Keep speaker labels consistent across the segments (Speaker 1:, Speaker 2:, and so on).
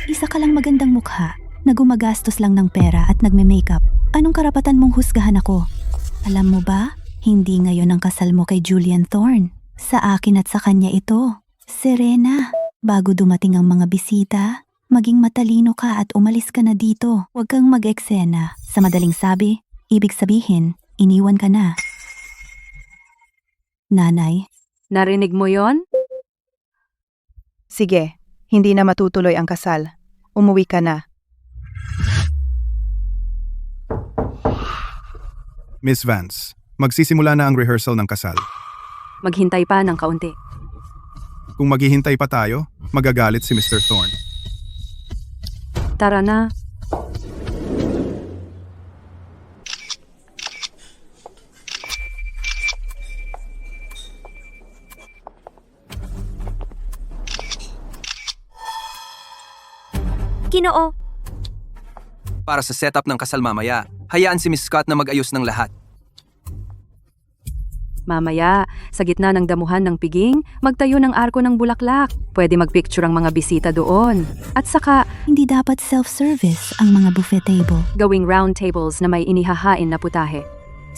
Speaker 1: Isa ka lang magandang mukha na gumagastos lang ng pera at nagme-makeup. Anong karapatan mong husgahan ako? Alam mo ba, hindi ngayon ang kasal mo kay Julian Thorne. Sa akin at sa kanya ito. Serena, bago dumating ang mga bisita, maging matalino ka at umalis ka na dito. Huwag kang mag-eksena. Sa madaling sabi, ibig sabihin, iniwan ka na. Nanay,
Speaker 2: Narinig mo yon?
Speaker 3: Sige, hindi na matutuloy ang kasal. Umuwi ka na.
Speaker 4: Miss Vance, magsisimula na ang rehearsal ng kasal.
Speaker 2: Maghintay pa ng kaunti.
Speaker 4: Kung maghihintay pa tayo, magagalit si Mr. Thorne.
Speaker 2: Tara na.
Speaker 5: Ginoo,
Speaker 6: Para sa setup ng kasal mamaya, hayaan si Miss Scott na mag-ayos ng lahat.
Speaker 2: Mamaya, sa gitna ng damuhan ng piging, magtayo ng arko ng bulaklak. Pwede magpicture ang mga bisita doon. At saka,
Speaker 1: hindi dapat self-service ang mga buffet table.
Speaker 2: gawing round tables na may inihahain na putahe.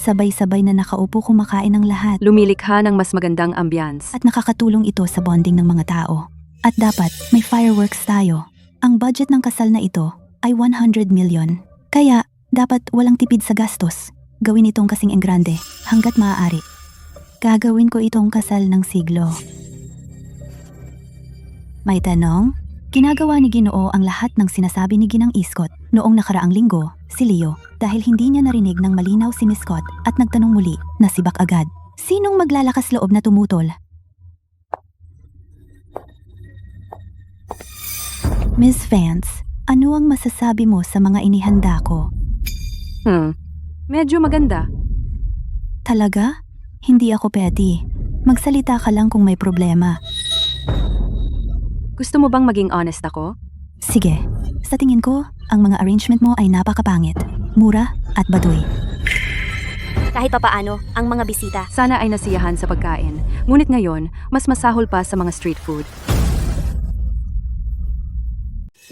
Speaker 1: Sabay-sabay na nakaupo kumakain ng lahat.
Speaker 2: Lumilikha ng mas magandang ambiance.
Speaker 1: At nakakatulong ito sa bonding ng mga tao. At dapat may fireworks tayo. Ang budget ng kasal na ito ay 100 million. Kaya dapat walang tipid sa gastos. Gawin itong kasing engrande hanggat maaari. Gagawin ko itong kasal ng siglo. May tanong? Ginagawa ni Ginoo ang lahat ng sinasabi ni Ginang Iskot noong nakaraang linggo, si Leo, dahil hindi niya narinig ng malinaw si Miss Scott at nagtanong muli na sibak agad. Sinong maglalakas loob na tumutol? Miss Vance, ano ang masasabi mo sa mga inihanda ko?
Speaker 2: Medyo maganda.
Speaker 1: Talaga? Hindi ako petty. Magsalita ka lang kung may problema.
Speaker 2: Gusto mo bang maging honest ako?
Speaker 1: Sige, sa tingin ko, ang mga arrangement mo ay napakapangit, mura at baduy.
Speaker 5: kahit papaano, ang mga bisita.
Speaker 2: Sana ay nasiyahan sa pagkain. Ngunit ngayon, mas masahol pa sa mga street food.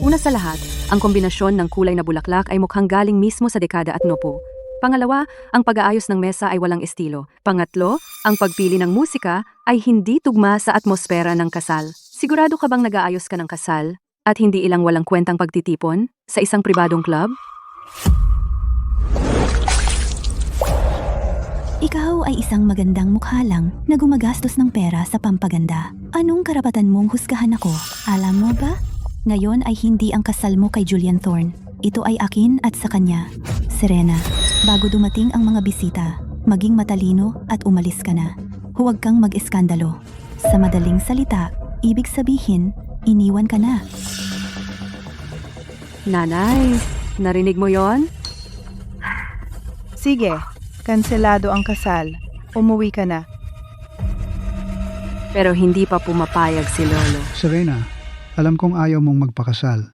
Speaker 2: Una sa lahat, ang kombinasyon ng kulay na bulaklak ay mukhang galing mismo sa dekada at nopo. Pangalawa, ang pag-aayos ng mesa ay walang estilo. Pangatlo, ang pagpili ng musika ay hindi tugma sa atmosfera ng kasal. Sigurado ka bang nag-aayos ka ng kasal at hindi ilang walang kwentang pagtitipon sa isang pribadong club?
Speaker 1: Ikaw ay isang magandang mukha lang na gumagastos ng pera sa pampaganda. Anong karapatan mong husgahan ako? Alam mo ba? Ngayon ay hindi ang kasal mo kay Julian Thorne. Ito ay akin at sa kanya. Serena, bago dumating ang mga bisita, maging matalino at umalis ka na. Huwag kang mag-eskandalo. Sa madaling salita, ibig sabihin, iniwan ka na.
Speaker 2: Nanay, narinig mo yon?
Speaker 3: Sige, kanselado ang kasal. Umuwi ka na.
Speaker 2: Pero hindi pa pumapayag si Lolo.
Speaker 7: Serena, alam kong ayaw mong magpakasal.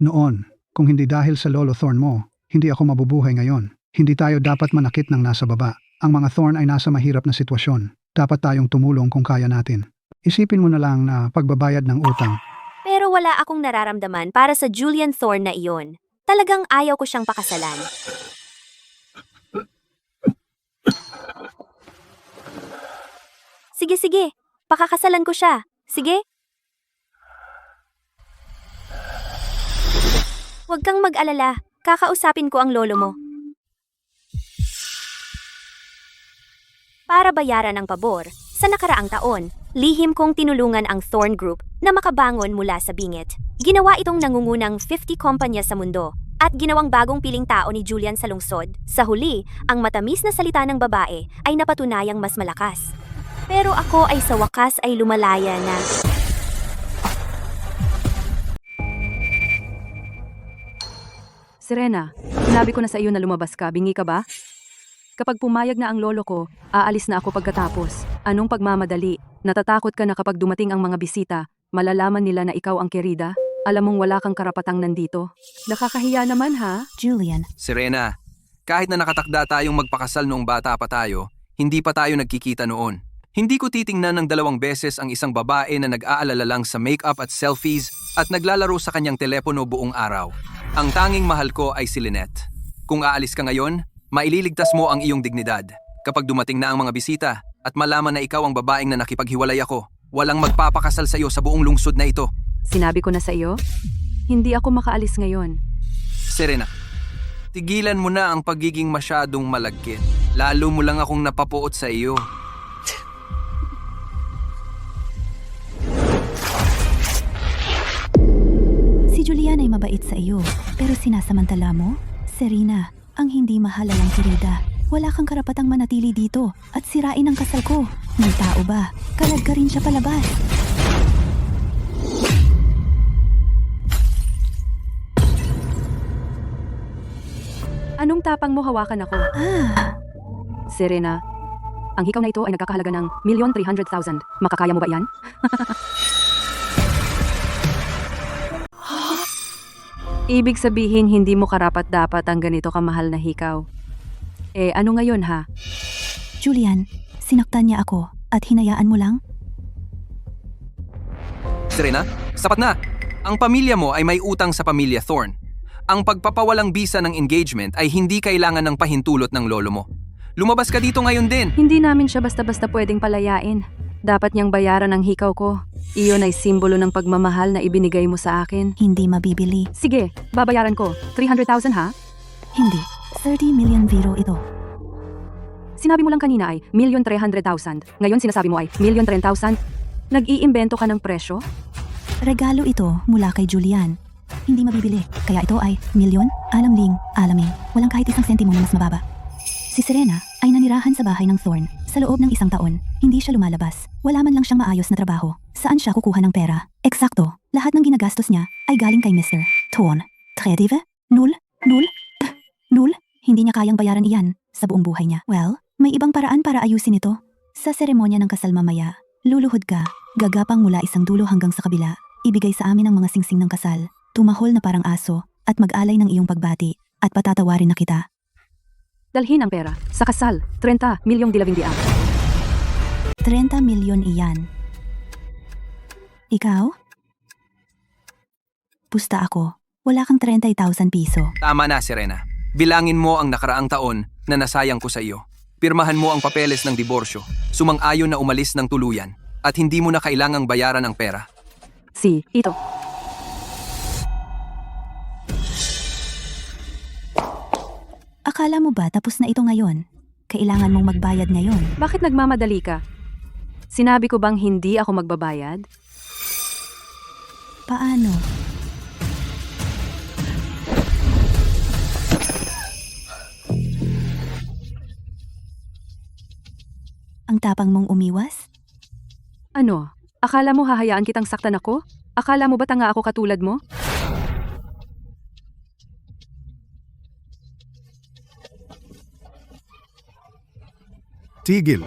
Speaker 7: Noon, kung hindi dahil sa Lolo Thorne mo, hindi ako mabubuhay ngayon. Hindi tayo dapat manakit ng nasa baba. Ang mga Thorne ay nasa mahirap na sitwasyon. Dapat tayong tumulong kung kaya natin. Isipin mo na lang na pagbabayad ng utang.
Speaker 5: Pero wala akong nararamdaman para sa Julian Thorne na iyon. Talagang ayaw ko siyang pakasalan. Sige, pakakasalan ko siya. Sige? Huwag kang mag-alala. Kakausapin ko ang lolo mo. Para bayaran ang pabor, sa nakaraang taon, lihim kong tinulungan ang Thorne Group na makabangon mula sa bingit. Ginawa itong nangungunang 50 kumpanya sa mundo at ginawang bagong piling tao ni Julian sa lungsod. Sa huli, ang matamis na salita ng babae ay napatunayang mas malakas. Pero ako ay sa wakas ay lumalaya na.
Speaker 2: Serena, sinabi ko na sa iyo na lumabas ka, bingi ka ba? Kapag pumayag na ang lolo ko, aalis na ako pagkatapos. Anong pagmamadali? Natatakot ka na kapag dumating ang mga bisita, malalaman nila na ikaw ang kerida? Alam mong wala kang karapatang nandito? Nakakahiya naman ha?
Speaker 1: Julian,
Speaker 6: Serena, kahit na nakatakda tayong magpakasal noong bata pa tayo, hindi pa tayo nagkikita noon. Hindi ko titingnan ng 2 beses ang isang babae na nag-aalala lang sa makeup at selfies at naglalaro sa kanyang telepono buong araw. Ang tanging mahal ko ay si Lynette. Kung aalis ka ngayon, maililigtas mo ang iyong dignidad. Kapag dumating na ang mga bisita at malaman na ikaw ang babaeng na nakipaghiwalay ako, walang magpapakasal sa iyo sa buong lungsod na ito.
Speaker 2: Sinabi ko na sa iyo, hindi ako makaalis ngayon.
Speaker 6: Serena, tigilan mo na ang pagiging masyadong malagkit. Lalo mo lang akong napapuot sa iyo.
Speaker 1: Si Julian ay mabait sa iyo, pero sinasamantala mo, Serena, ang hindi mahalalang kirida. Wala kang karapatang manatili dito at sirain ang kasal ko. May tao ba? Kalag ka rin siya palabas.
Speaker 2: Anong tapang mo hawakan ako? Serena, ang hikaw na ito ay nagkakahalaga ng 1,300,000. Makakaya mo ba yan? Ibig sabihin hindi mo karapat-dapat ang ganito kamahal na hikaw. Eh ano ngayon ha?
Speaker 1: Julian, sinaktan niya ako at hinayaan mo lang?
Speaker 6: Serena, sapat na. Ang pamilya mo ay may utang sa pamilya Thorne. Ang pagpapawalang bisa ng engagement ay hindi kailangan ng pahintulot ng lolo mo. Lumabas ka dito ngayon din.
Speaker 2: Hindi namin siya basta-basta pwedeng palayain. Dapat niyang bayaran ang hikaw ko. Iyon ay simbolo ng pagmamahal na ibinigay mo sa akin.
Speaker 1: Hindi mabibili.
Speaker 2: Sige, babayaran ko. 300,000 ha?
Speaker 1: Hindi. 30 million euro ito.
Speaker 2: Sinabi mo lang kanina ay 1,300,000. Ngayon sinasabi mo ay 1,30,000. Nag-iimbento ka ng presyo?
Speaker 1: Regalo ito mula kay Julian. Hindi mabibili. Kaya ito ay milyon, alamin. Walang kahit isang sentimo na mas mababa. Si Serena ay nanirahan sa bahay ng Thorne. Sa loob ng 1 taon, hindi siya lumalabas. Wala man lang siyang maayos na trabaho. Saan siya kukuha ng pera? Eksakto, lahat ng ginagastos niya ay galing kay Mr. Thorne. Tredive? Nul? Hindi niya kayang bayaran iyan sa buong buhay niya. Well, may ibang paraan para ayusin ito. Sa seremonya ng kasal mamaya, luluhod ka, gagapang mula isang dulo hanggang sa kabila, ibigay sa amin ang mga singsing ng kasal, tumahol na parang aso, at mag-alay ng iyong pagbati, at patatawarin na kita.
Speaker 2: Dalhin ang pera. Sa kasal, 30 milyong dilavindiang.
Speaker 1: 30 milyon iyan. Ikaw? Pusta ako. Wala kang 30,000 piso.
Speaker 6: Tama na, Serena. Bilangin mo ang nakaraang taon na nasayang ko sa iyo. Pirmahan mo ang papeles ng diborsyo. Sumang-ayon na umalis ng tuluyan. At hindi mo na kailangang bayaran ang pera.
Speaker 2: Ito.
Speaker 1: Akala mo ba tapos na ito ngayon? Kailangan mong magbayad ngayon.
Speaker 2: Bakit nagmamadali ka? Sinabi ko bang hindi ako magbabayad?
Speaker 1: Paano? Ang tapang mong umiwas?
Speaker 2: Ano? Akala mo hahayaan kitang saktan ako? Akala mo ba tanga ako katulad mo?
Speaker 4: Tigil.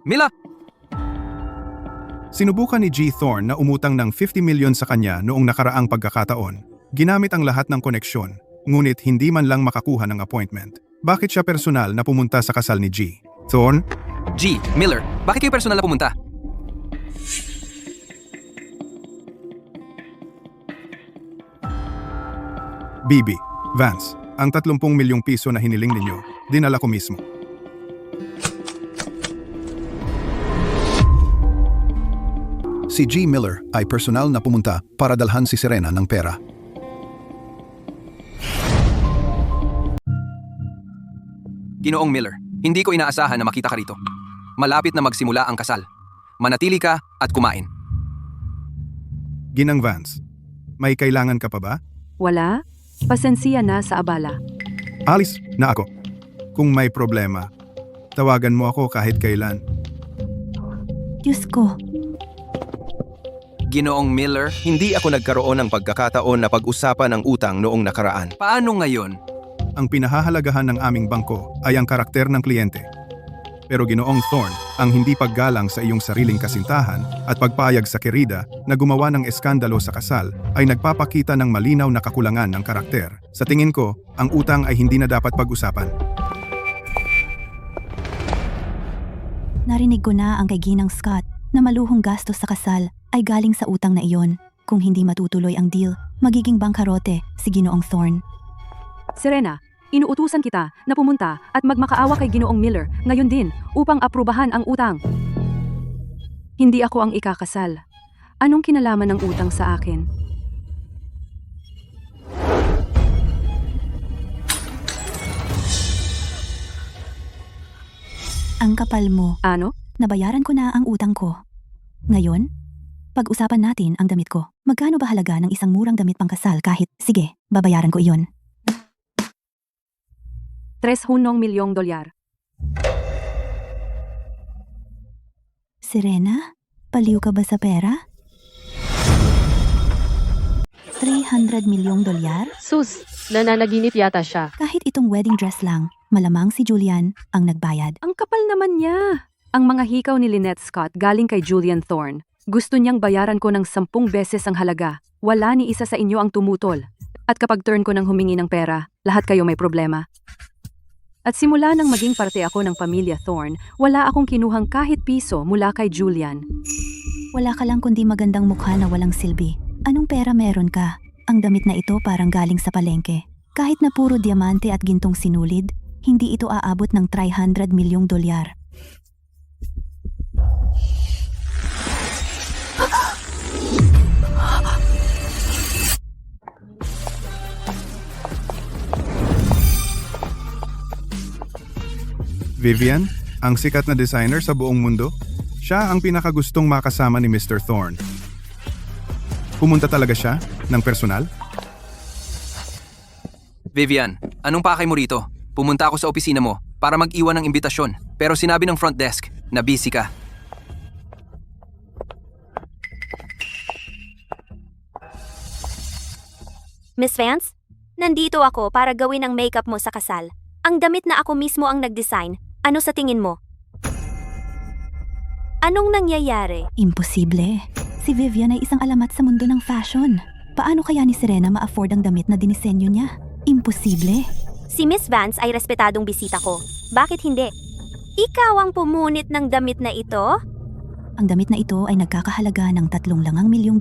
Speaker 6: Mila!
Speaker 4: Sinubukan ni G. Thorne na umutang ng 50 milyon sa kanya noong nakaraang pagkakataon. Ginamit ang lahat ng koneksyon, ngunit hindi man lang makakuha ng appointment. Bakit siya personal na pumunta sa kasal ni G? Thorne?
Speaker 6: G. Miller, bakit kayo personal na pumunta?
Speaker 4: BB, Vance, ang 30 milyong piso na hiniling ninyo, dinala ko mismo.
Speaker 8: Si G. Miller ay personal na pumunta para dalhan si Serena ng pera.
Speaker 6: Ginoong Miller, hindi ko inaasahan na makita ka rito. Malapit na magsimula ang kasal. Manatili ka at kumain.
Speaker 4: Ginang Vance, may kailangan ka pa ba?
Speaker 2: Wala? Pasensiya na sa abala.
Speaker 4: Alis na ako. Kung may problema, tawagan mo ako kahit kailan.
Speaker 1: Diyos ko,
Speaker 6: Ginoong Miller,
Speaker 9: Hindi ako nagkaroon ng pagkakataon na pag-usapan ang utang noong nakaraan.
Speaker 6: paano ngayon?
Speaker 4: Ang pinahahalagahan ng aming bangko ay ang karakter ng kliyente. Pero Ginoong Thorne, ang hindi paggalang sa iyong sariling kasintahan at pagpayag sa kerida na gumawa ng eskandalo sa kasal ay nagpapakita ng malinaw na kakulangan ng karakter. Sa tingin ko, ang utang ay hindi na dapat pag-usapan.
Speaker 1: Narinig ko na ang kay Ginang Scott na maluhong gastos sa kasal ay galing sa utang na iyon. Kung hindi matutuloy ang deal, magiging bangkarote si Ginoong Thorne.
Speaker 2: Serena, inuutusan kita na pumunta at magmakaawa kay Ginoong Miller ngayon din upang aprubahan ang utang. Hindi ako ang ikakasal. Anong kinalaman ng utang sa akin?
Speaker 1: Ang kapal mo.
Speaker 2: Ano?
Speaker 1: Nabayaran ko na ang utang ko. Ngayon, pag-usapan natin ang damit ko. Magkano ba halaga ng isang murang damit pangkasal kahit, sige, babayaran ko iyon.
Speaker 2: $3 milyong.
Speaker 1: Serena, paliw ka ba sa pera? $300 milyong.
Speaker 10: Sus, nananaginip yata siya.
Speaker 1: Kahit itong wedding dress lang, malamang si Julian ang nagbayad.
Speaker 2: Ang kapal naman niya. Ang mga hikaw ni Lynette Scott galing kay Julian Thorne. Gusto niyang bayaran ko ng 10 beses ang halaga. Wala ni isa sa inyo ang tumutol. At kapag turn ko ng humingi ng pera, lahat kayo may problema. At simula nang maging parte ako ng pamilya Thorne, wala akong kinuhang kahit piso mula kay Julian.
Speaker 1: Wala ka lang kundi magandang mukha na walang silbi. Anong pera meron ka? Ang damit na ito parang galing sa palengke. Kahit na puro diamante at gintong sinulid, hindi ito aabot ng $300 milyong.
Speaker 4: Vivian, ang sikat na designer sa buong mundo, siya ang pinakagustong makasama ni Mr. Thorne. Pumunta talaga siya ng personal?
Speaker 6: Vivian, anong pakay mo rito? Pumunta ako sa opisina mo para mag-iwan ng imbitasyon, pero sinabi ng front desk na busy ka.
Speaker 5: Miss Vance, nandito ako para gawin ang makeup mo sa kasal. Ang damit na ako mismo ang nag-design, ano sa tingin mo? Anong nangyayari?
Speaker 1: Imposible. Si Vivian ay isang alamat sa mundo ng fashion. Paano kaya ni Serena ma-afford ang damit na dinisenyo niya? Imposible.
Speaker 5: Si Miss Vance ay respetadong bisita ko. Bakit hindi? Ikaw ang pumunit ng damit na ito?
Speaker 1: Ang damit na ito ay nagkakahalaga ng $3 milyong.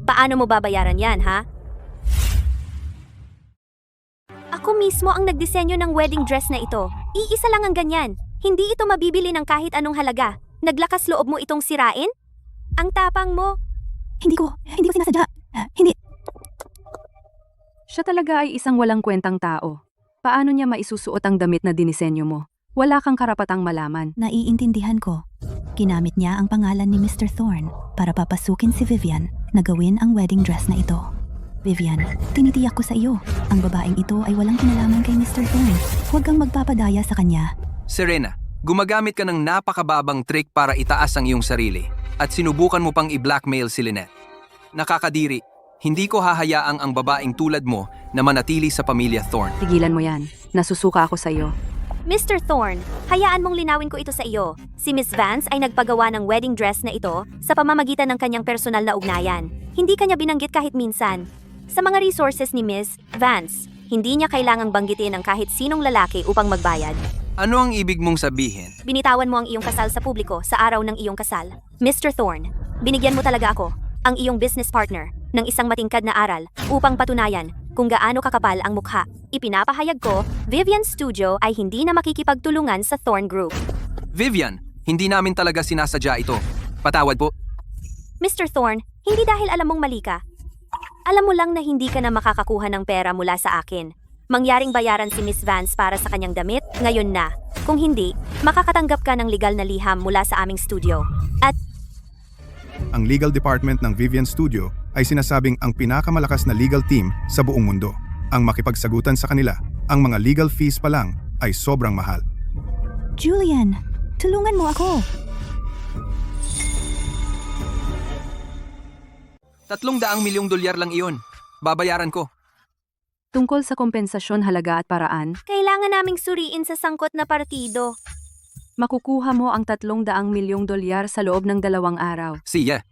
Speaker 5: Paano mo babayaran yan, ha? Ako mismo ang nagdisenyo ng wedding dress na ito. Iisa lang ang ganyan. Hindi ito mabibili ng kahit anong halaga. Naglakas loob mo itong sirain? Ang tapang mo.
Speaker 1: Hindi ko sinasadya. Hindi.
Speaker 2: Siya talaga ay isang walang kwentang tao. Paano niya maisusuot ang damit na dinisenyo mo? Wala kang karapatang malaman.
Speaker 1: Naiintindihan ko. Ginamit niya ang pangalan ni Mr. Thorne para papasukin si Vivian na gawin ang wedding dress na ito. Vivian, tinitiyak ko sa iyo, ang babaeng ito ay walang kinalaman kay Mr. Thorne. Huwag kang magpapadaya sa kanya.
Speaker 6: Serena, gumagamit ka ng napakababang trick para itaas ang iyong sarili at sinubukan mo pang i-blackmail si Lynette. Nakakadiri, hindi ko hahayaang ang babaeng tulad mo na manatili sa pamilya Thorne.
Speaker 2: Tigilan mo yan. Nasusuka ako sa iyo.
Speaker 5: Mr. Thorne, hayaan mong linawin ko ito sa iyo. Si Miss Vance ay nagpagawa ng wedding dress na ito sa pamamagitan ng kanyang personal na ugnayan. Hindi kanya binanggit kahit minsan. Sa mga resources ni Miss Vance, hindi niya kailangang banggitin ang kahit sinong lalaki upang magbayad.
Speaker 6: Ano ang ibig mong sabihin?
Speaker 5: Binitawan mo ang iyong kasal sa publiko sa araw ng iyong kasal. Mr. Thorne, binigyan mo talaga ako, ang iyong business partner, ng isang matingkad na aral upang patunayan kung gaano kakapal ang mukha. Ipinapahayag ko, Vivian Studio ay hindi na makikipagtulungan sa Thorne Group.
Speaker 6: Vivian, hindi namin talaga sinasadya ito. Patawad po.
Speaker 5: Mr. Thorne, hindi dahil alam mong mali ka. Alam mo lang na hindi ka na makakakuha ng pera mula sa akin. Mangyaring bayaran si Miss Vance para sa kanyang damit, ngayon na. Kung hindi, makakatanggap ka ng legal na liham mula sa aming studio. At
Speaker 4: Ang legal department ng Vivian Studio ay sinasabing ang pinakamalakas na legal team sa buong mundo. Ang makipagsagutan sa kanila, ang mga legal fees pa lang ay sobrang mahal.
Speaker 1: Julian, tulungan mo ako.
Speaker 6: $300 milyong lang iyon. Babayaran ko.
Speaker 2: Tungkol sa kompensasyon, halaga at paraan,
Speaker 5: kailangan naming suriin sa sangkot na partido.
Speaker 2: makukuha mo ang $300 milyong sa loob ng 2 araw.
Speaker 6: Siya.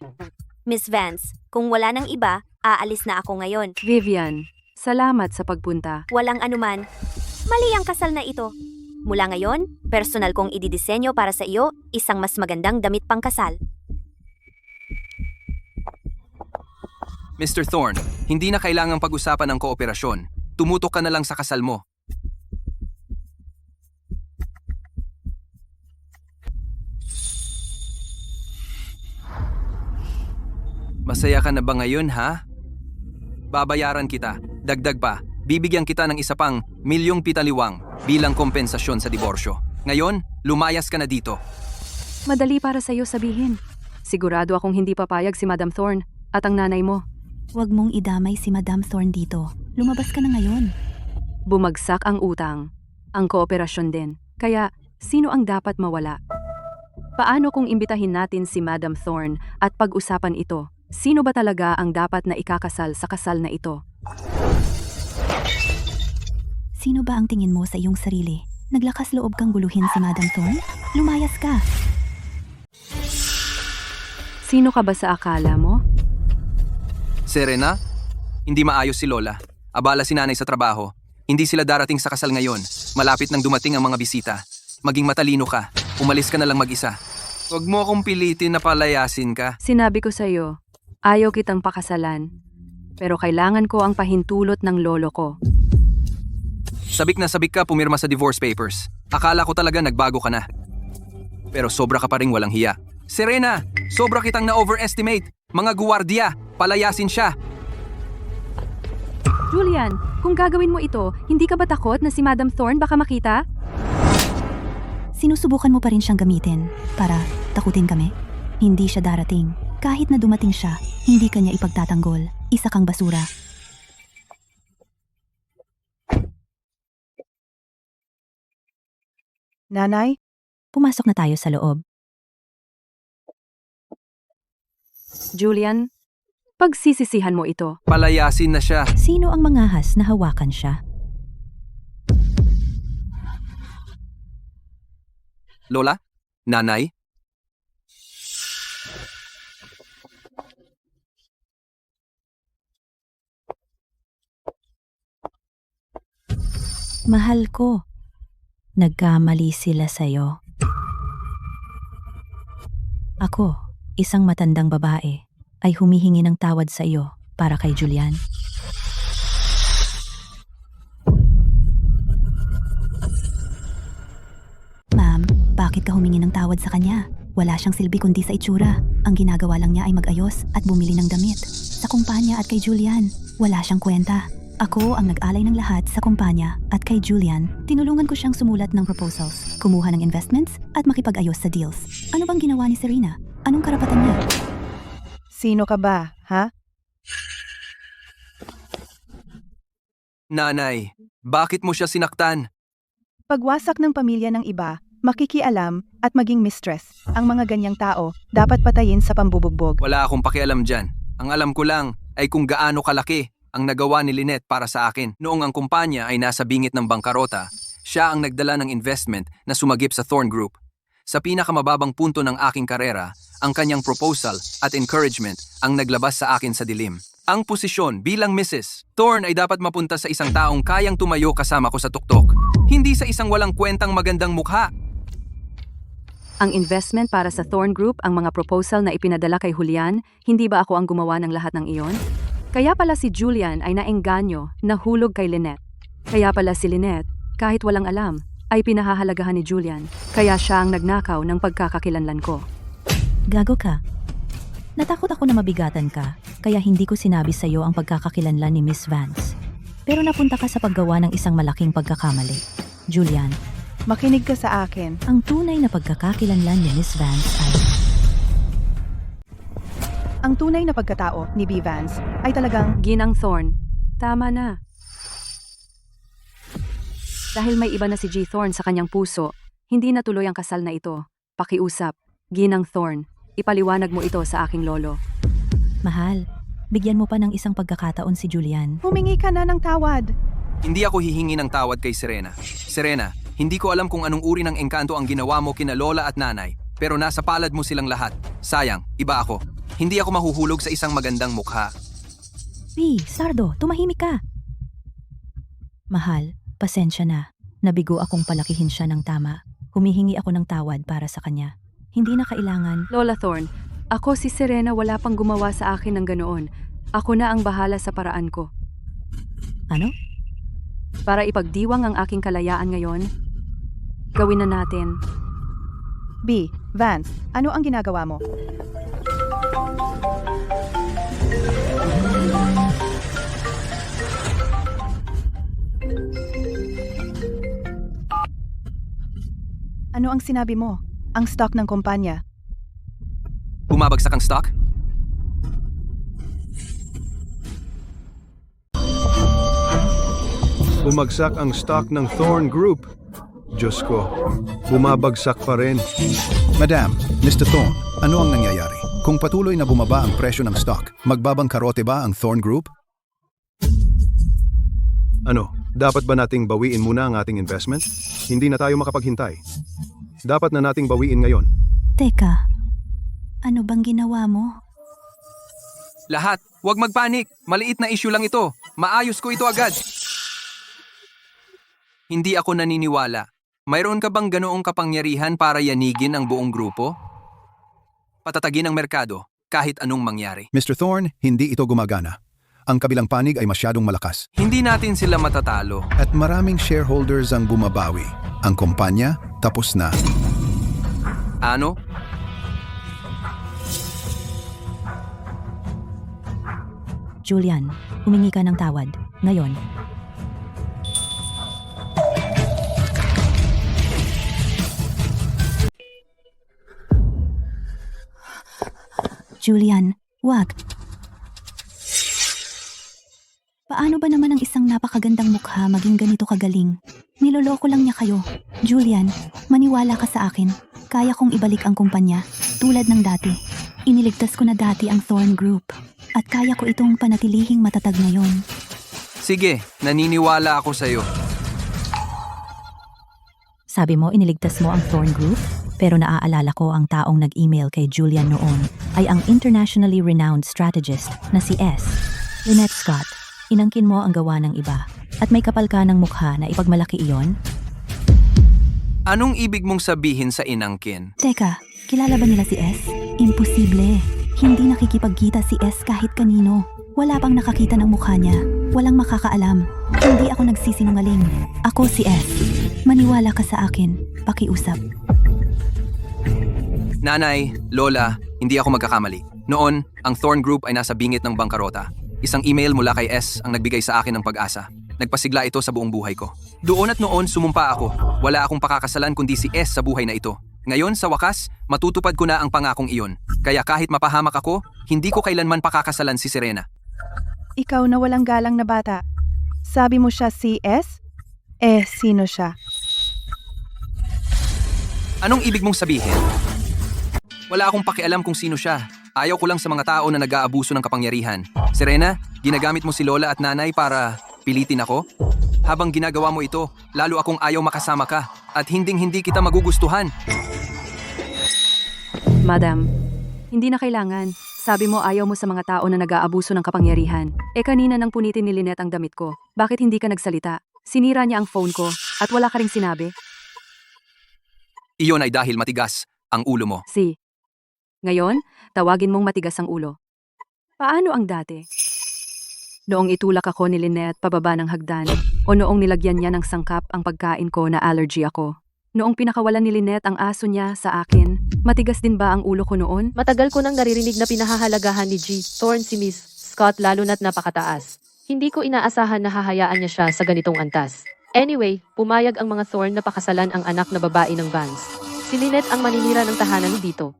Speaker 5: Miss Vance, kung wala nang iba, aalis na ako ngayon.
Speaker 2: Vivian, salamat sa pagpunta.
Speaker 5: Walang anuman. Mali ang kasal na ito. Mula ngayon, personal kong ididisenyo para sa iyo isang mas magandang damit pangkasal.
Speaker 6: Mr. Thorne, hindi na kailangang pag-usapan ng kooperasyon. Tumutok ka na lang sa kasal mo. Masaya ka na ba ngayon, ha? Babayaran kita. Dagdag pa, bibigyan kita ng isa pang $1,000,000 bilang kompensasyon sa diborsyo. Ngayon, lumayas ka na dito.
Speaker 2: Madali para sa iyo sabihin. Sigurado akong hindi papayag si Madam Thorne at ang nanay mo.
Speaker 1: Huwag mong idamay si Madam Thorne dito. Lumabas ka na ngayon.
Speaker 2: Bumagsak ang utang. Ang kooperasyon din. Kaya, sino ang dapat mawala? Paano kung imbitahin natin si Madam Thorne at pag-usapan ito? Sino ba talaga ang dapat na ikakasal sa kasal na ito?
Speaker 1: Sino ba ang tingin mo sa iyong sarili? Naglakas loob kang guluhin si Madam Thorne? Lumayas ka!
Speaker 2: Sino ka ba sa akala mo?
Speaker 6: Serena, hindi maayos si Lola. Abala si nanay sa trabaho. Hindi sila darating sa kasal ngayon. Malapit nang dumating ang mga bisita. Maging matalino ka. Umalis ka na lang mag-isa. Huwag mo akong pilitin na palayasin ka.
Speaker 2: Sinabi ko sa iyo, ayaw kitang pakasalan. Pero kailangan ko ang pahintulot ng lolo ko.
Speaker 6: Sabik na sabik ka pumirma sa divorce papers. Akala ko talaga nagbago ka na. Pero sobra ka pa ring walang hiya. Serena, sobra kitang na-overestimate. Mga guwardiya, palayasin siya.
Speaker 2: Julian, kung gagawin mo ito, hindi ka ba takot na si Madam Thorne baka makita?
Speaker 1: Sinusubukan mo pa rin siyang gamitin para takutin kami? Hindi siya darating. Kahit na dumating siya, hindi kanya ipagtatanggol. Isa kang basura.
Speaker 3: Nanay,
Speaker 1: Pumasok na tayo sa loob.
Speaker 2: Julian, pagsisisihan mo ito.
Speaker 6: Palayasin na siya.
Speaker 1: Sino ang mangahas na hawakan siya?
Speaker 6: Lola? Nanay?
Speaker 1: Mahal ko. Nagkamali sila sa'yo. Ako, isang matandang babae, ay humihingi ng tawad sa iyo para kay Julian. Ma'am, bakit ka humingi ng tawad sa kanya? Wala siyang silbi kundi sa itsura. Ang ginagawa lang niya ay mag-ayos at bumili ng damit. Sa kumpanya at kay Julian, wala siyang kwenta. Ako ang nag-alay ng lahat sa kumpanya at kay Julian, tinulungan ko siyang sumulat ng proposals, kumuha ng investments at makipag-ayos sa deals. Ano bang ginawa ni Serena? Anong karapatan niya?
Speaker 3: sino ka ba, ha?
Speaker 6: Nanay, bakit mo siya sinaktan?
Speaker 3: Pagwasak ng pamilya ng iba, makikialam at maging mistress. Ang mga ganyang tao dapat patayin sa pambubugbog.
Speaker 6: Wala akong pakialam dyan. Ang alam ko lang ay kung gaano kalaki ang nagawa ni Lynette para sa akin. Noong ang kumpanya ay nasa bingit ng bangkarota, siya ang nagdala ng investment na sumagip sa Thorne Group. Sa pinakamababang punto ng aking karera, ang kanyang proposal at encouragement ang naglabas sa akin sa dilim. Ang posisyon bilang Mrs. Thorne ay dapat mapunta sa isang taong kayang tumayo kasama ko sa tuktok, hindi sa isang walang kwentang magandang mukha.
Speaker 2: Ang investment para sa Thorne Group, ang mga proposal na ipinadala kay Julian, hindi ba ako ang gumawa ng lahat ng iyon? Kaya pala si Julian ay naengganyo, nahulog kay Lynette. Kaya pala si Lynette, kahit walang alam, ay pinahahalagahan ni Julian. Kaya siya ang nagnakaw ng pagkakakilanlan ko.
Speaker 1: Gago ka. Natakot ako na mabigatan ka, kaya hindi ko sinabi sa iyo ang pagkakakilanlan ni Miss Vance. Pero napunta ka sa paggawa ng isang malaking pagkakamali. Julian,
Speaker 3: Makinig ka sa akin.
Speaker 1: ang tunay na pagkakakilanlan ni Miss Vance ay...
Speaker 3: Ang tunay na pagkatao ni B. Vance ay talagang
Speaker 2: Ginang Thorne, tama na. Dahil may iba na si G. Thorne sa kanyang puso, hindi natuloy ang kasal na ito. Pakiusap, Ginang Thorne, ipaliwanag mo ito sa aking lolo.
Speaker 1: Mahal, bigyan mo pa ng isang pagkakataon si Julian.
Speaker 3: humingi ka na ng tawad.
Speaker 6: Hindi ako hihingi ng tawad kay Serena. Serena, hindi ko alam kung anong uri ng engkanto ang ginawa mo kina lola at nanay, pero nasa palad mo silang lahat. Sayang, iba ako. Hindi ako mahuhulog sa isang magandang mukha.
Speaker 1: Sardo, tumahimik ka. Mahal, pasensya na. Nabigo akong palakihin siya ng tama. Humihingi ako ng tawad para sa kanya. Hindi na kailangan.
Speaker 2: Lola Thorne, ako si Serena, wala pang gumawa sa akin ng ganoon. Ako na ang bahala sa paraan ko.
Speaker 1: Ano?
Speaker 2: Para ipagdiwang ang aking kalayaan ngayon, gawin na natin.
Speaker 3: B. Vance, ano ang ginagawa mo? Ano ang sinabi mo? Ang stock ng kumpanya.
Speaker 6: Bumabagsak ang stock?
Speaker 4: Bumagsak ang stock ng Thorn Group. Diyos ko, bumabagsak pa rin.
Speaker 8: Madam, Mr. Thorn, ano ang nangyayari? Kung patuloy na bumaba ang presyo ng stock, magbabangkarote ba ang Thorn Group?
Speaker 4: Ano, dapat ba nating bawiin muna ang ating investment? Hindi na tayo makapaghintay. Dapat na nating bawiin ngayon.
Speaker 1: Teka, ano bang ginawa mo?
Speaker 6: Lahat, huwag magpanik. Maliit na issue lang ito. Maayos ko ito agad. Hindi ako naniniwala. Mayroon ka bang ganoong kapangyarihan para yanigin ang buong grupo? Patatagin ang merkado kahit anong mangyari.
Speaker 8: Mr. Thorn, hindi ito gumagana. Ang kabilang panig ay masyadong malakas.
Speaker 6: Hindi natin sila matatalo.
Speaker 8: At maraming shareholders ang bumabawi. Ang kumpanya, tapos na.
Speaker 6: Ano?
Speaker 1: Julian, humingi ka ng tawad. Ngayon. Julian, wag. Paano ba naman ang isang napakagandang mukha maging ganito kagaling? Niloloko lang niya kayo. Julian, maniwala ka sa akin. Kaya kong ibalik ang kumpanya, tulad ng dati. Iniligtas ko na dati ang Thorn Group. At kaya ko itong panatilihing matatag ngayon.
Speaker 6: Sige, naniniwala ako sa'yo.
Speaker 1: Sabi mo iniligtas mo ang Thorn Group? Pero naaalala ko ang taong nag-email kay Julian noon ay ang internationally renowned strategist na si S. Lynette Scott. Inangkin mo ang gawa ng iba at may kapal ka ng mukha na ipagmalaki iyon?
Speaker 6: Anong ibig mong sabihin sa inangkin?
Speaker 1: Teka, kilala ba nila si S? Imposible. Hindi nakikipagkita si S kahit kanino. Wala pang nakakita ng mukha niya. Walang makakaalam. Hindi ako nagsisinungaling. Ako si S. Maniwala ka sa akin. Pakiusap.
Speaker 6: Nanay, Lola, hindi ako magkakamali. Noon, ang Thorn Group ay nasa bingit ng bangkarota. Isang email mula kay S ang nagbigay sa akin ng pag-asa. Nagpasigla ito sa buong buhay ko. Doon at noon, sumumpa ako. Wala akong pakakasalan kundi si S sa buhay na ito. Ngayon, sa wakas, matutupad ko na ang pangakong iyon. Kaya kahit mapahamak ako, hindi ko kailanman pakakasalan si Serena.
Speaker 3: Ikaw na walang galang na bata. Sabi mo siya si S? Sino siya?
Speaker 6: Anong ibig mong sabihin? Wala akong pakialam kung sino siya. Ayaw ko lang sa mga tao na nag-aabuso ng kapangyarihan. Serena, ginagamit mo si Lola at Nanay para pilitin ako? Habang ginagawa mo ito, lalo akong ayaw makasama ka at hinding-hindi kita magugustuhan.
Speaker 2: Madam, hindi na kailangan. Sabi mo ayaw mo sa mga tao na nag-aabuso ng kapangyarihan. Kanina nang punitin ni Lynette ang damit ko. Bakit hindi ka nagsalita? Sinira niya ang phone ko at wala ka ring sinabi.
Speaker 6: Iyon ay dahil matigas ang ulo mo.
Speaker 2: Ngayon, tawagin mong matigas ang ulo. Paano ang dati? Noong itulak ako ni Lynette pababa ng hagdan o noong nilagyan niya ng sangkap ang pagkain ko na allergy ako. Noong pinakawalan ni Lynette ang aso niya sa akin, matigas din ba ang ulo ko noon?
Speaker 10: Matagal ko nang naririnig na pinahahalagahan ni G. Thorne si Miss Scott lalo na't napakataas. Hindi ko inaasahan na hahayaan niya siya sa ganitong antas. Anyway, pumayag ang mga Thorne na pakasalan ang anak na babae ng Vance. Si Lynette ang maninira ng tahanan dito.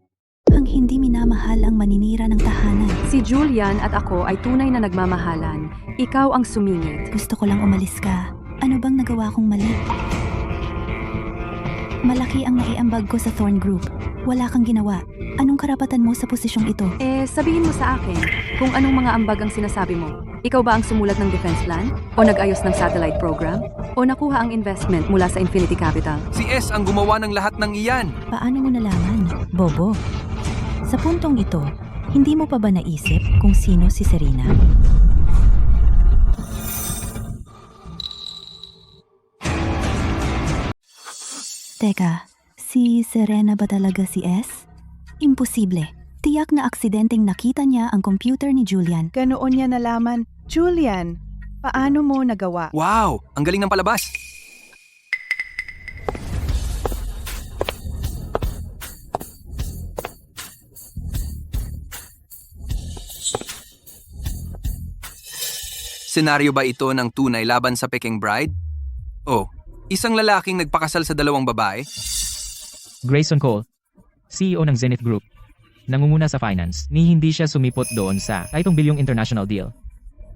Speaker 1: Ang hindi minamahal ang maninira ng tahanan.
Speaker 2: Si Julian at ako ay tunay na nagmamahalan. Ikaw ang sumingit.
Speaker 1: Gusto ko lang umalis ka. Ano bang nagawa kong mali? Malaki ang naiambag ko sa Thorn Group. Wala kang ginawa. Anong karapatan mo sa posisyong ito?
Speaker 2: Sabihin mo sa akin kung anong mga ambag ang sinasabi mo. Ikaw ba ang sumulat ng defense plan? O nag-ayos ng satellite program? O nakuha ang investment mula sa Infinity Capital?
Speaker 6: Si S ang gumawa ng lahat ng iyan.
Speaker 1: Paano mo nalaman, Bobo? Sa puntong ito, hindi mo pa ba naisip kung sino si Serena? Teka, si Serena ba talaga si S? Imposible. Tiyak na aksidenteng nakita niya ang computer ni Julian.
Speaker 3: Ganoon niya nalaman. Julian, paano mo nagawa?
Speaker 6: Wow! Ang galing ng palabas! Senaryo ba ito ng tunay laban sa Peking Bride? Oh, isang lalaking nagpakasal sa dalawang babae?
Speaker 11: Grayson Cole, CEO ng Zenith Group. Nangunguna sa finance, ni hindi siya sumipot doon sa 8 bilyong international deal.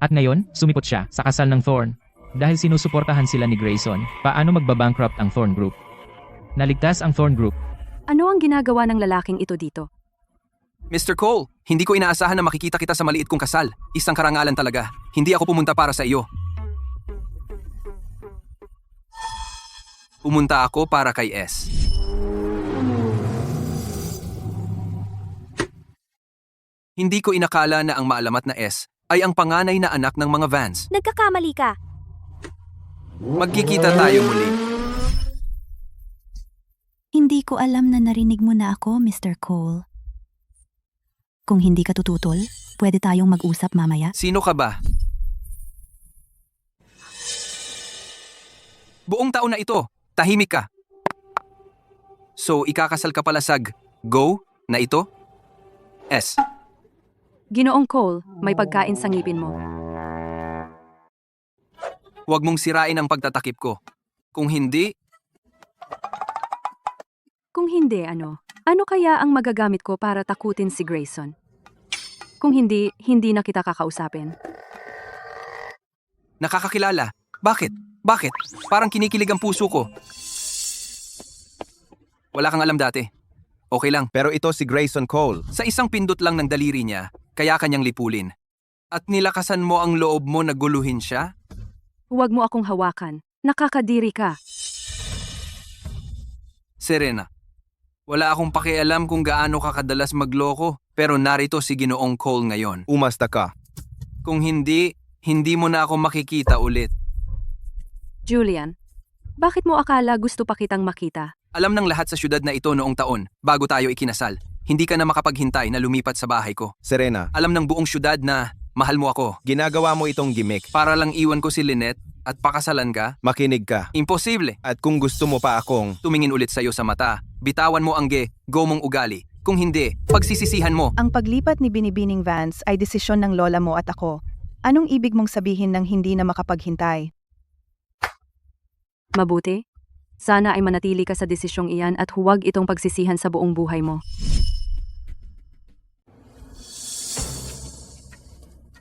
Speaker 11: At ngayon, sumipot siya sa kasal ng Thorn. Dahil sinusuportahan sila ni Grayson, paano magbabankrupt ang Thorn Group? Naligtas ang Thorn Group.
Speaker 2: Ano ang ginagawa ng lalaking ito dito?
Speaker 6: Mr. Cole, hindi ko inaasahan na makikita kita sa maliit kong kasal. Isang karangalan talaga. Hindi ako pumunta para sa iyo. Pumunta ako para kay S. Hindi ko inakala na ang maalamat na S ay ang panganay na anak ng mga Vance.
Speaker 5: Nagkakamali ka.
Speaker 6: Magkikita tayo muli.
Speaker 1: Hindi ko alam na narinig mo na ako, Mr. Cole. Kung hindi ka tututol, pwede tayong mag-usap mamaya.
Speaker 6: Sino ka ba? Buong taon na ito, tahimik ka. So, ikakasal ka pala sa Go na ito? S.
Speaker 2: Ginoong Cole, may pagkain sa ngipin mo.
Speaker 6: Huwag mong sirain ang pagtatakip ko. Kung hindi,
Speaker 2: Ano? Ano kaya ang magagamit ko para takutin si Grayson? Kung hindi, hindi na kita kakausapin.
Speaker 6: nakakakilala. Bakit? Bakit? Parang kinikilig ang puso ko. Wala kang alam dati. Okay lang.
Speaker 9: Pero ito si Grayson Cole.
Speaker 6: Sa isang pindot lang ng daliri niya, kaya kanyang lipulin. At nilakasan mo ang loob mo na guluhin siya?
Speaker 2: Huwag mo akong hawakan. Nakakadiri ka.
Speaker 6: Serena, wala akong pakialam kung gaano ka kadalas magloko, pero narito si Ginoong Cole ngayon.
Speaker 9: Umasta ka.
Speaker 6: Kung hindi, hindi mo na ako makikita ulit.
Speaker 2: Julian, bakit mo akala gusto pa kitang makita?
Speaker 6: Alam ng lahat sa syudad na ito noong taon, bago tayo ikinasal. Hindi ka na makapaghintay na lumipat sa bahay ko.
Speaker 9: Serena,
Speaker 6: Alam ng buong syudad na mahal mo ako.
Speaker 9: ginagawa mo itong gimmick.
Speaker 6: Para lang iwan ko si Lynette at pakasalan ka?
Speaker 9: Makinig ka.
Speaker 6: Imposible.
Speaker 9: At kung gusto mo pa akong
Speaker 6: Tumingin ulit sa'yo sa mata. Bitawan mo ang go mong ugali. Kung hindi, pagsisisihan mo.
Speaker 3: Ang paglipat ni Binibining Vance ay desisyon ng lola mo at ako. Anong ibig mong sabihin ng hindi na makapaghintay?
Speaker 2: Mabuti? Sana ay manatili ka sa desisyong iyan at huwag itong pagsisihan sa buong buhay mo.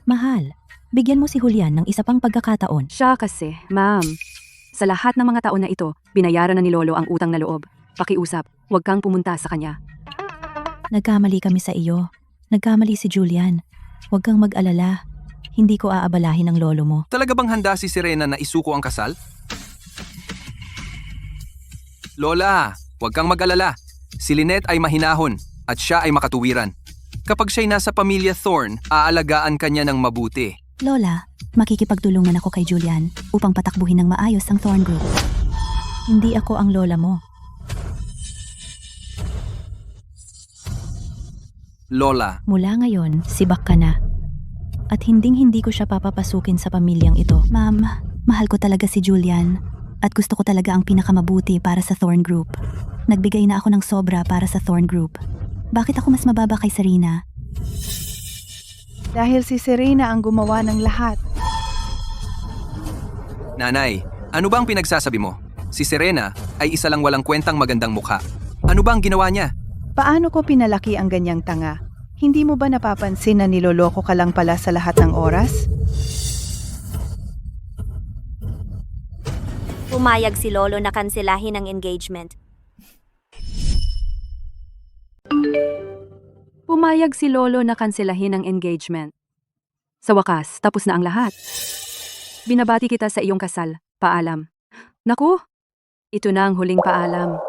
Speaker 1: Mahal, bigyan mo si Julian ng isa pang pagkakataon.
Speaker 2: Siya kasi, ma'am. Sa lahat ng mga taon na ito, binayaran na ni Lolo ang utang na loob. Pakiusap, huwag kang pumunta sa kanya.
Speaker 1: Nagkamali kami sa iyo. Nagkamali si Julian. Huwag kang mag-alala. Hindi ko aabalahin ang lolo mo.
Speaker 6: Talaga bang handa si Serena na isuko ang kasal? Lola, huwag kang mag-alala. Si Lynette ay mahinahon at siya ay makatuwiran. Kapag siya'y nasa pamilya Thorn, aalagaan kanya ng mabuti.
Speaker 1: Lola, makikipagtulungan ako kay Julian upang patakbuhin ng maayos ang Thorn Group. Hindi ako ang lola mo.
Speaker 6: Lola,
Speaker 1: Mula ngayon, sibak ka na. At hinding-hindi ko siya papapasukin sa pamilyang ito. Ma'am, mahal ko talaga si Julian. At gusto ko talaga ang pinakamabuti para sa Thorn Group. Nagbigay na ako ng sobra para sa Thorn Group. Bakit ako mas mababa kay Serena?
Speaker 3: Dahil si Serena ang gumawa ng lahat.
Speaker 6: Nanay, ano ba ang pinagsasabi mo? Si Serena ay isa lang walang kwentang magandang mukha. Ano ba ang ginawa niya?
Speaker 3: Paano ko pinalaki ang ganyang tanga? Hindi mo ba napapansin na niloloko ka lang pala sa lahat ng oras?
Speaker 5: Pumayag si Lolo na kanselahin ang engagement.
Speaker 2: Pumayag si Lolo na kanselahin ang engagement. Sa wakas, tapos na ang lahat. Binabati kita sa iyong kasal. Paalam. Naku! Ito na ang huling paalam.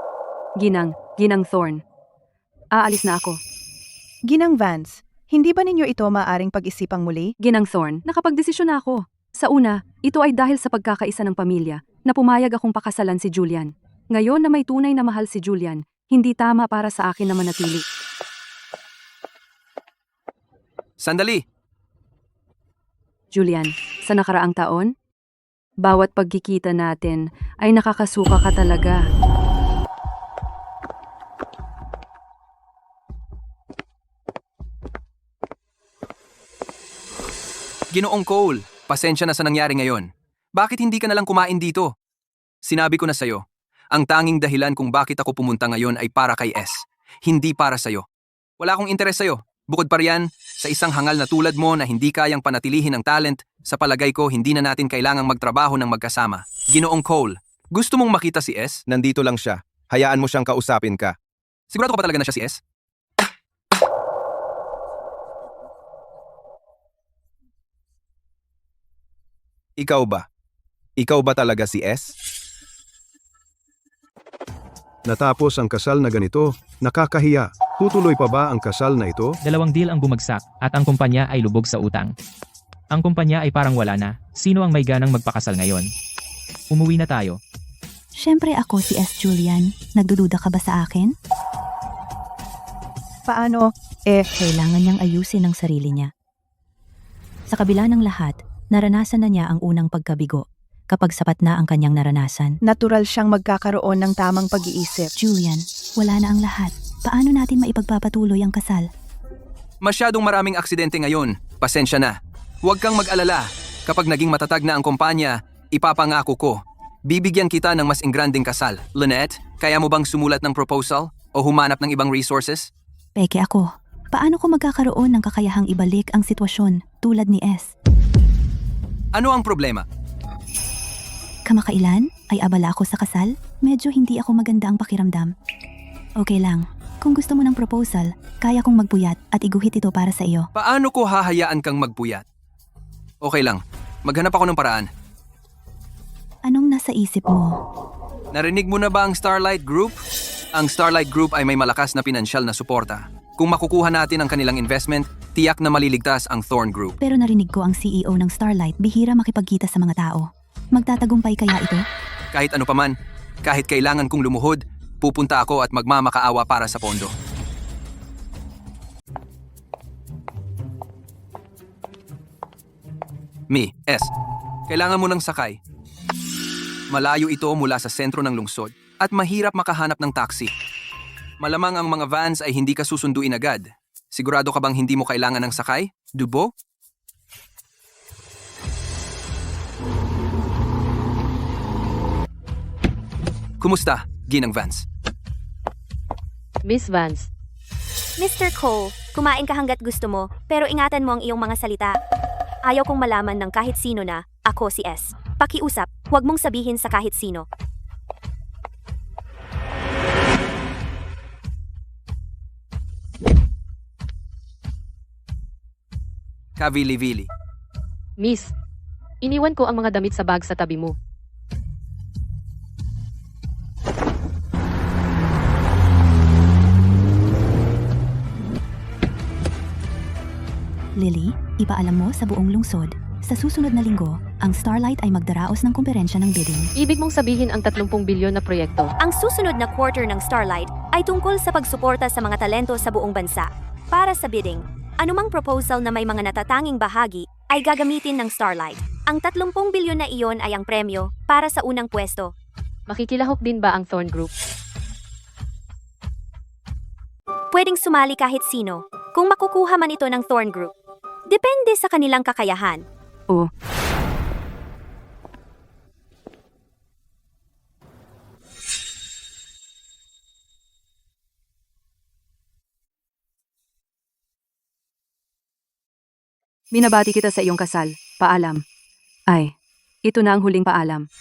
Speaker 2: Ginang Thorn. Aalis na ako.
Speaker 3: Ginang Vance, hindi ba ninyo ito maaring pag-isipang muli?
Speaker 2: Ginang Thorn, nakapagdesisyon na ako. Sa una, ito ay dahil sa pagkakaisa ng pamilya na pumayag akong pakasalan si Julian. Ngayon na may tunay na mahal si Julian, hindi tama para sa akin na manatili.
Speaker 6: Sandali!
Speaker 2: Julian, sa nakaraang taon, bawat pagkikita natin ay nakakasuka ka talaga.
Speaker 6: Ginoong Cole, pasensya na sa nangyari ngayon. Bakit hindi ka nalang kumain dito? Sinabi ko na sa'yo, ang tanging dahilan kung bakit ako pumunta ngayon ay para kay S. Hindi para sa'yo. Wala akong interes sa'yo. Bukod pa riyan, sa isang hangal na tulad mo na hindi kayang panatilihin ang talent, sa palagay ko hindi na natin kailangang magtrabaho ng magkasama. Ginoong Cole, gusto mong makita si S?
Speaker 9: Nandito lang siya. Hayaan mo siyang kausapin ka.
Speaker 6: Sigurado ka ba talaga na siya si S?
Speaker 9: Ikaw ba? Ikaw ba talaga si S?
Speaker 4: Natapos ang kasal na ganito, nakakahiya. Tutuloy pa ba ang kasal na ito?
Speaker 11: 2 deal ang bumagsak at ang kumpanya ay lubog sa utang. Ang kumpanya ay parang wala na. Sino ang may ganang magpakasal ngayon? Umuwi na tayo.
Speaker 1: Siyempre ako si S. Julian. Nagdududa ka ba sa akin?
Speaker 3: Paano?
Speaker 1: Kailangan niyang ayusin ang sarili niya. Sa kabila ng lahat, naranasan na niya ang unang pagkabigo. Kapag sapat na ang kanyang naranasan.
Speaker 3: Natural siyang magkakaroon ng tamang pag-iisip.
Speaker 1: Julian, wala na ang lahat. Paano natin maipagpapatuloy ang kasal?
Speaker 6: Masyadong maraming aksidente ngayon. Pasensya na. Huwag kang mag-alala. Kapag naging matatag na ang kumpanya, ipapangako ko. Bibigyan kita ng mas ingranding kasal. Lynette, kaya mo bang sumulat ng proposal o humanap ng ibang resources?
Speaker 1: Peke ako. Paano ko magkakaroon ng kakayahang ibalik ang sitwasyon tulad ni S?
Speaker 6: Ano ang problema?
Speaker 1: Kamakailan ay abala ako sa kasal, medyo hindi ako maganda ang pakiramdam. Okay lang, kung gusto mo ng proposal, kaya kong magpuyat at iguhit ito para sa iyo.
Speaker 6: Paano ko hahayaan kang magpuyat? Okay lang, maghanap ako ng paraan.
Speaker 1: Anong nasa isip mo?
Speaker 6: Narinig mo na ba ang Starlight Group? Ang Starlight Group ay may malakas na pinansyal na suporta. Kung makukuha natin ang kanilang investment, tiyak na maliligtas ang Thorn Group.
Speaker 1: Pero narinig ko ang CEO ng Starlight bihira makipagkita sa mga tao. Magtatagumpay kaya ito?
Speaker 6: Kahit ano paman, kahit kailangan kong lumuhod, pupunta ako at magmamakaawa para sa pondo. Kailangan mo ng sakay. Malayo ito mula sa sentro ng lungsod at mahirap makahanap ng taxi. Malamang ang mga vans ay hindi ka susunduin agad. Sigurado ka bang hindi mo kailangan ng sakay? Dubo? Kumusta, Ginang Vance?
Speaker 10: Miss Vance,
Speaker 5: Mr. Cole, kumain ka hanggat gusto mo, pero ingatan mo ang iyong mga salita. Ayaw kong malaman ng kahit sino na, ako si S. Pakiusap, huwag mong sabihin sa kahit sino.
Speaker 6: Kavili-vili.
Speaker 10: Miss, iniwan ko ang mga damit sa bag sa tabi mo.
Speaker 1: Lily, ipaalam mo sa buong lungsod. Sa susunod na linggo, ang Starlight ay magdaraos ng kumperensya ng bidding.
Speaker 10: Ibig mong sabihin ang 30 bilyon na proyekto.
Speaker 5: Ang susunod na quarter ng Starlight ay tungkol sa pagsuporta sa mga talento sa buong bansa. Para sa bidding, anumang proposal na may mga natatanging bahagi ay gagamitin ng Starlight. Ang 30 bilyon na iyon ay ang premyo para sa unang pwesto.
Speaker 10: Makikilahok din ba ang Thorn Group?
Speaker 5: Pwedeng sumali kahit sino, kung makukuha man ito ng Thorn Group. Depende sa kanilang kakayahan.
Speaker 2: Oh, binabati kita sa iyong kasal. Paalam. Ay, ito na ang huling paalam.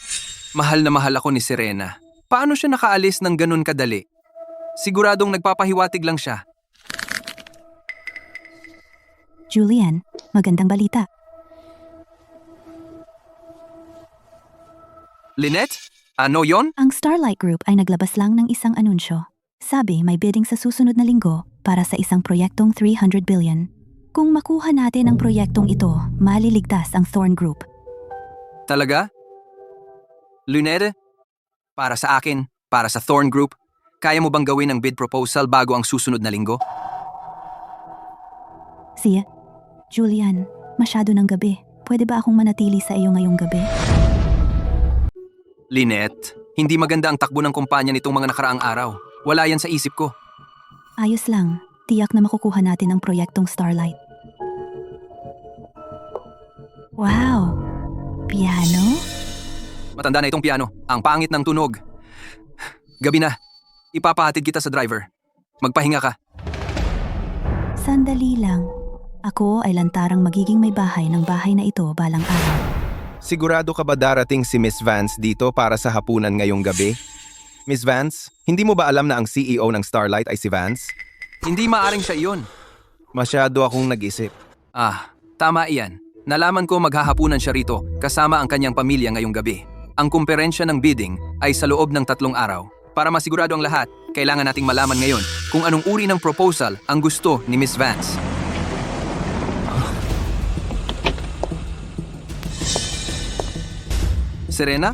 Speaker 6: Mahal na mahal ako ni Serena. Paano siya nakaalis ng ganun kadali? Siguradong nagpapahiwatig lang siya.
Speaker 1: Julian, magandang balita.
Speaker 6: Lynette? Ano yon?
Speaker 1: Ang Starlight Group ay naglabas lang ng isang anunsyo. Sabi may bidding sa susunod na linggo para sa isang proyektong 300 billion. Kung makuha natin ang proyektong ito, maliligtas ang Thorn Group.
Speaker 6: Talaga? Lynette? Para sa akin, para sa Thorn Group. Kaya mo bang gawin ang bid proposal bago ang susunod na linggo?
Speaker 1: Siya, Julian, masyado ng gabi. Pwede ba akong manatili sa iyo ngayong gabi?
Speaker 6: Lynette, hindi maganda ang takbo ng kumpanya nitong mga nakaraang araw. Wala yan sa isip ko.
Speaker 1: Ayos lang. Tiyak na makukuha natin ang proyektong Starlight. Wow! Piano?
Speaker 6: Matanda na itong piano. Ang pangit ng tunog. Gabi na. Ipapahatid kita sa driver. Magpahinga ka.
Speaker 1: Sandali lang. Ako ay lantarang magiging may bahay ng bahay na ito balang araw.
Speaker 9: Sigurado ka ba darating si Miss Vance dito para sa hapunan ngayong gabi? Miss Vance, hindi mo ba alam na ang CEO ng Starlight ay si Vance?
Speaker 6: Hindi maaring siya iyon.
Speaker 9: Masyado akong nag-isip.
Speaker 6: Tama iyan. Nalaman ko maghahapunan siya rito kasama ang kanyang pamilya ngayong gabi. Ang kumperensya ng bidding ay sa loob ng 3 araw. Para masigurado ang lahat, kailangan nating malaman ngayon kung anong uri ng proposal ang gusto ni Miss Vance. Serena?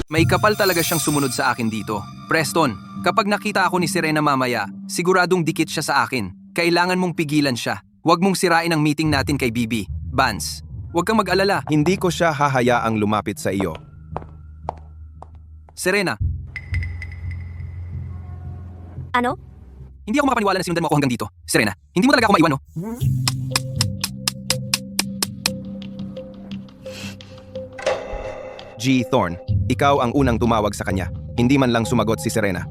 Speaker 6: May kapal talaga siyang sumunod sa akin dito. Preston, kapag nakita ako ni Serena mamaya, siguradong dikit siya sa akin. Kailangan mong pigilan siya. Huwag mong sirain ang meeting natin kay Bibi. Vance, huwag kang mag-alala.
Speaker 9: Hindi ko siya hahayaang lumapit sa iyo.
Speaker 6: Serena,
Speaker 5: Ano?
Speaker 6: hindi ako makapaniwala na sinundan mo ako hanggang dito. Serena, hindi mo talaga ako maiwan, no?
Speaker 9: G. Thorne, ikaw ang unang tumawag sa kanya. Hindi man lang sumagot si Serena.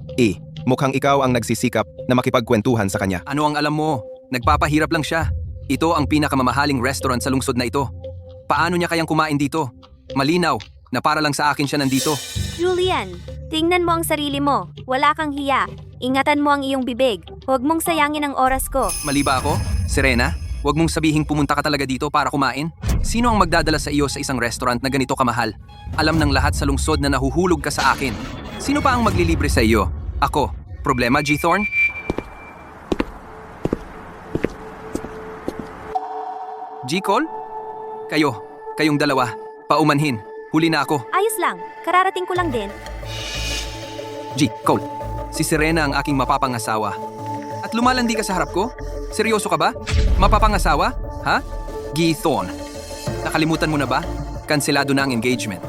Speaker 9: Mukhang ikaw ang nagsisikap na makipagkwentuhan sa kanya.
Speaker 6: Ano ang alam mo? Nagpapahirap lang siya. Ito ang pinakamamahaling restaurant sa lungsod na ito. Paano niya kayang kumain dito? Malinaw na para lang sa akin siya nandito.
Speaker 5: Julian, tingnan mo ang sarili mo. Wala kang hiya. Ingatan mo ang iyong bibig. Huwag mong sayangin ang oras ko.
Speaker 6: Mali ba ako? Serena, huwag mong sabihing pumunta ka talaga dito para kumain. Sino ang magdadala sa iyo sa isang restaurant na ganito kamahal? Alam ng lahat sa lungsod na nahuhulog ka sa akin. Sino pa ang maglilibre sa iyo? Ako. Problema, G. Thorne? G. Cole? Kayong dalawa. Paumanhin. Huli na ako.
Speaker 5: Ayos lang. Kararating ko lang din.
Speaker 6: G. Cole. Si Serena ang aking mapapangasawa. At lumalandi ka sa harap ko? Seryoso ka ba? Mapapangasawa? Ha? G. Thorne. Nakalimutan mo na ba? Kanselado na ang engagement.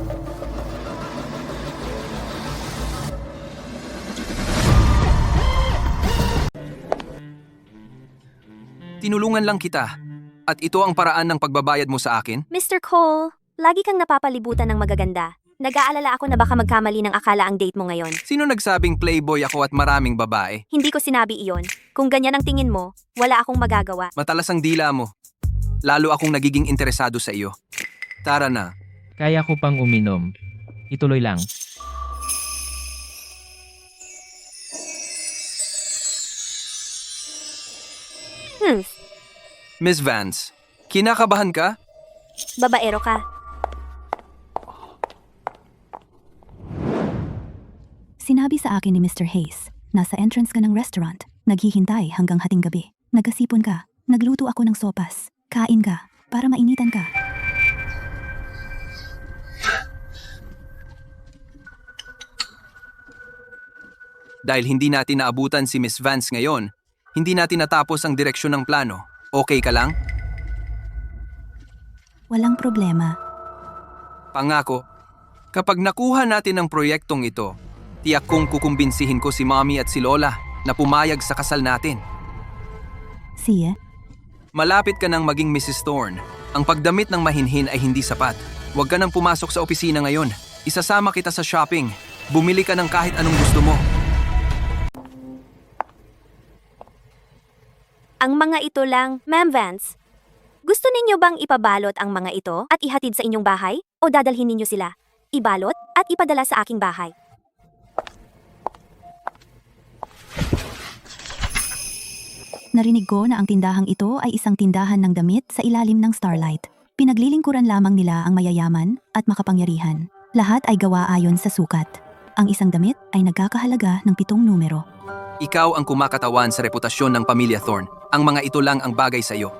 Speaker 6: Tinulungan lang kita. At ito ang paraan ng pagbabayad mo sa akin?
Speaker 5: Mr. Cole, lagi kang napapalibutan ng magaganda. Nag-aalala ako na baka magkamali ng akala ang date mo ngayon.
Speaker 6: Sino nagsabing playboy ako at maraming babae?
Speaker 5: Hindi ko sinabi iyon. Kung ganyan ang tingin mo, wala akong magagawa.
Speaker 6: Matalas ang dila mo. Lalo akong nagiging interesado sa iyo. Tara na.
Speaker 11: Kaya ko pang uminom. Ituloy lang.
Speaker 6: Miss Vance, kinakabahan ka?
Speaker 5: Babaero ka.
Speaker 1: Sinabi sa akin ni Mr. Hayes, nasa entrance ka ng restaurant, naghihintay hanggang hating gabi. Nagasipon ka, nagluto ako ng sopas. Kain ka, para mainitan ka.
Speaker 6: Dahil hindi natin naabutan si Miss Vance ngayon, hindi natin natapos ang direksyon ng plano. Okay ka lang?
Speaker 1: Walang problema.
Speaker 6: Pangako, kapag nakuha natin ang proyektong ito, tiyak kong kukumbinsihin ko si Mommy at si Lola na pumayag sa kasal natin.
Speaker 1: Siya,
Speaker 6: Malapit ka nang maging Mrs. Thorne. Ang pagdamit ng mahinhin ay hindi sapat. Huwag ka nang pumasok sa opisina ngayon. Isasama kita sa shopping. Bumili ka ng kahit anong gusto mo.
Speaker 5: Ang mga ito lang, Ma'am Vance. Gusto ninyo bang ipabalot ang mga ito at ihatid sa inyong bahay? O dadalhin ninyo sila? Ibalot at ipadala sa aking bahay.
Speaker 1: narinig ko na ang tindahang ito ay isang tindahan ng damit sa ilalim ng Starlight. Pinaglilingkuran lamang nila ang mayayaman at makapangyarihan. Lahat ay gawa ayon sa sukat. Ang isang damit ay nagkakahalaga ng 7 numero.
Speaker 6: Ikaw ang kumakatawan sa reputasyon ng pamilya Thorne. Ang mga ito lang ang bagay sa iyo.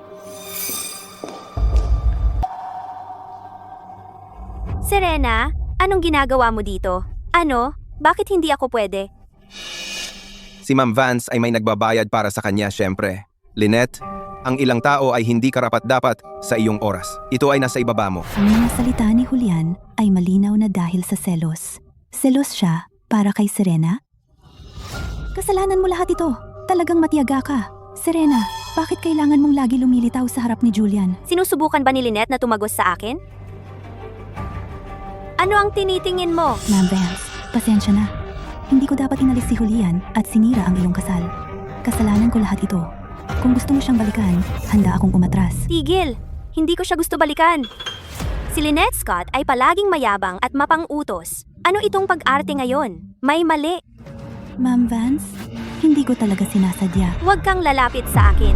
Speaker 5: Serena, anong ginagawa mo dito? Ano? Bakit hindi ako pwede?
Speaker 9: Si Ma'am Vance ay may nagbabayad para sa kanya syempre. Lynette, ang ilang tao ay hindi karapat-dapat sa iyong oras. Ito ay nasa ibaba mo.
Speaker 1: Ang mga salita ni Julian ay malinaw na dahil sa selos. Selos siya para kay Serena? Kasalanan mo lahat ito. Talagang matiyaga ka. Serena, bakit kailangan mong lagi lumilitaw sa harap ni Julian?
Speaker 5: Sinusubukan ba ni Lynette na tumagos sa akin? Ano ang tinitingin mo?
Speaker 1: Ma'am Vance, pasensya na. Hindi ko dapat inalis si Julian at sinira ang iyong kasal. Kasalanan ko lahat ito. Kung gusto mo siyang balikan, handa akong umatras.
Speaker 5: Tigil! Hindi ko siya gusto balikan. Si Lynette Scott ay palaging mayabang at mapang-utos. Ano itong pag-arte ngayon? May mali.
Speaker 1: Ma'am Vance, hindi ko talaga sinasadya.
Speaker 5: Huwag kang lalapit sa akin.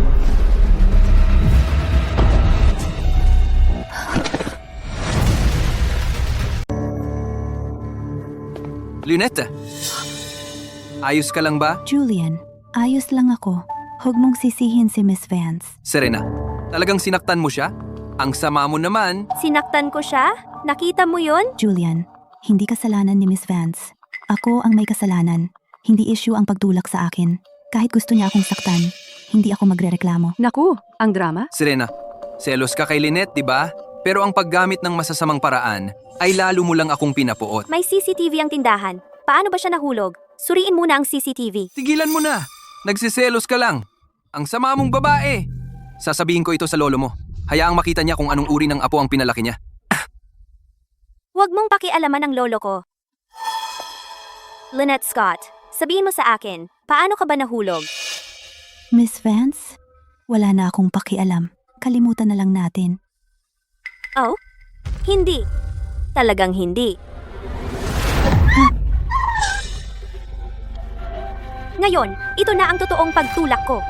Speaker 6: Lynette, ayos ka lang ba?
Speaker 1: Julian, ayos lang ako. Huwag mong sisihin si Miss Vance.
Speaker 6: Serena, talagang sinaktan mo siya? Ang sama mo naman.
Speaker 5: Sinaktan ko siya? Nakita mo yon?
Speaker 1: Julian, hindi kasalanan ni Miss Vance. Ako ang may kasalanan. Hindi issue ang pagtulak sa akin. Kahit gusto niya akong saktan, hindi ako magrereklamo.
Speaker 2: Naku, ang drama?
Speaker 6: Serena, selos ka kay Lynette, di ba? Pero ang paggamit ng masasamang paraan ay lalo mo lang akong pinapuot.
Speaker 5: May CCTV ang tindahan. Paano ba siya nahulog? Suriin muna ang CCTV.
Speaker 6: Tigilan mo na. Nagsiselos ka lang. Ang sama mong babae. Sasabihin ko ito sa lolo mo. Hayaang makita niya kung anong uri ng apo ang pinalaki niya.
Speaker 5: Huwag mong pakialaman ang lolo ko. Lynette Scott, sabihin mo sa akin, paano ka ba nahulog?
Speaker 1: Miss Vance, wala na akong pakialam. Kalimutan na lang natin.
Speaker 5: Oh? Hindi. Talagang hindi. Ngayon, ito na ang totoong pagtulak ko.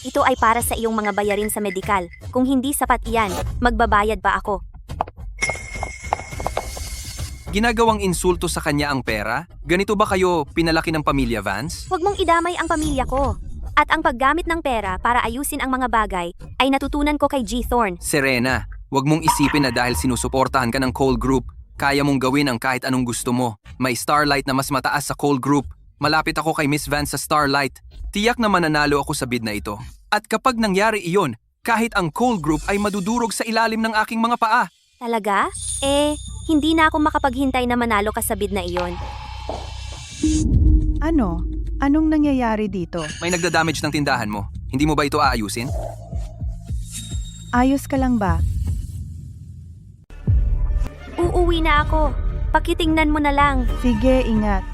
Speaker 5: Ito ay para sa iyong mga bayarin sa medikal. Kung hindi sapat iyan, magbabayad pa ako.
Speaker 6: Ginagawang insulto sa kanya ang pera? Ganito ba kayo pinalaki ng pamilya Vance?
Speaker 5: Huwag mong idamay ang pamilya ko. At ang paggamit ng pera para ayusin ang mga bagay ay natutunan ko kay G. Thorne.
Speaker 6: Serena, huwag mong isipin na dahil sinusuportahan ka ng Cole Group, kaya mong gawin ang kahit anong gusto mo. May Starlight na mas mataas sa Cole Group. Malapit ako kay Miss Vance sa Starlight. Tiyak na mananalo ako sa bid na ito. At kapag nangyari iyon, kahit ang Cole Group ay madudurog sa ilalim ng aking mga paa.
Speaker 5: Talaga? Hindi na ako makapaghintay na manalo ka sa bid na iyon.
Speaker 3: Ano? Anong nangyayari dito?
Speaker 6: May nagda-damage ng tindahan mo. Hindi mo ba ito aayusin?
Speaker 3: Ayos ka lang ba?
Speaker 5: Uuwi na ako. Pakitingnan mo na lang.
Speaker 3: Sige, ingat.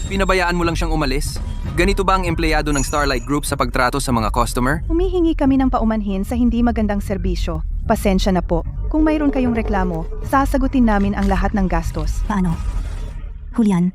Speaker 6: Pinabayaan mo lang siyang umalis? Ganito ba ang empleyado ng Starlight Group sa pagtrato sa mga customer?
Speaker 3: Humihingi kami ng paumanhin sa hindi magandang serbisyo. Pasensya na po. Kung mayroon kayong reklamo, sasagutin namin ang lahat ng gastos.
Speaker 1: Paano? Julian,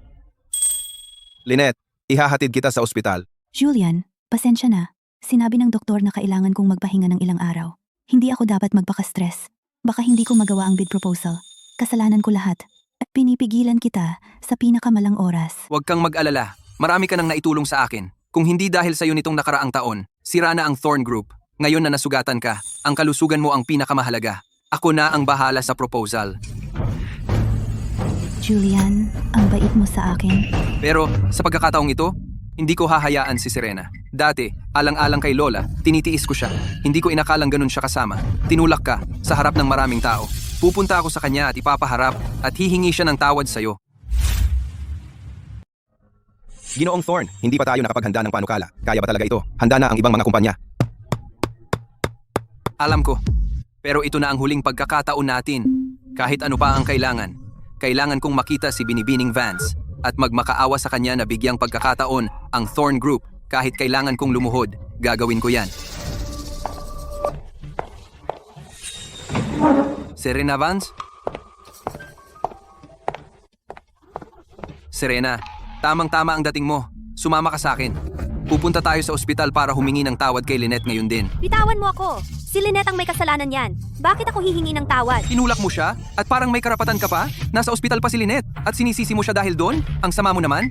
Speaker 9: Lynette, ihahatid kita sa ospital.
Speaker 1: Julian, pasensya na. Sinabi ng doktor na kailangan kong magpahinga ng ilang araw. Hindi ako dapat magpaka-stress. Baka hindi ko magawa ang bid proposal. Kasalanan ko lahat. At pinipigilan kita sa pinakamalang oras.
Speaker 6: Huwag kang mag-alala. Marami ka nang naitulong sa akin. Kung hindi dahil sa iyo nitong nakaraang taon, sira na ang Thorne Group. Ngayon na nasugatan ka, ang kalusugan mo ang pinakamahalaga. Ako na ang bahala sa proposal.
Speaker 1: Julian, ang bait mo sa akin.
Speaker 6: Pero sa pagkakataong ito, hindi ko hahayaan si Serena. Dati, alang-alang kay Lola, tinitiis ko siya. Hindi ko inakalang ganun siya kasama. Tinulak ka sa harap ng maraming tao. Pupunta ako sa kanya at ipapaharap at hihingi siya ng tawad sa'yo.
Speaker 9: Ginoong Thorne, hindi pa tayo nakapaghanda ng panukala. Kaya ba talaga ito? Handa na ang ibang mga kumpanya.
Speaker 6: Alam ko. Pero ito na ang huling pagkakataon natin. Kahit ano pa ang kailangan. Kailangan kong makita si Binibining Vance at magmakaawa sa kanya na bigyang pagkakataon ang Thorne Group. Kahit kailangan kong lumuhod, gagawin ko yan. Serena Vance? Serena, tamang-tama ang dating mo. Sumama ka sa akin. Pupunta tayo sa ospital para humingi ng tawad kay Lynette ngayon din.
Speaker 5: Bitawan mo ako. Si Lynette ang may kasalanan yan. Bakit ako hihingi ng tawad?
Speaker 6: Tinulak mo siya at parang may karapatan ka pa? Nasa ospital pa si Lynette at sinisisi mo siya dahil doon? Ang sama mo naman?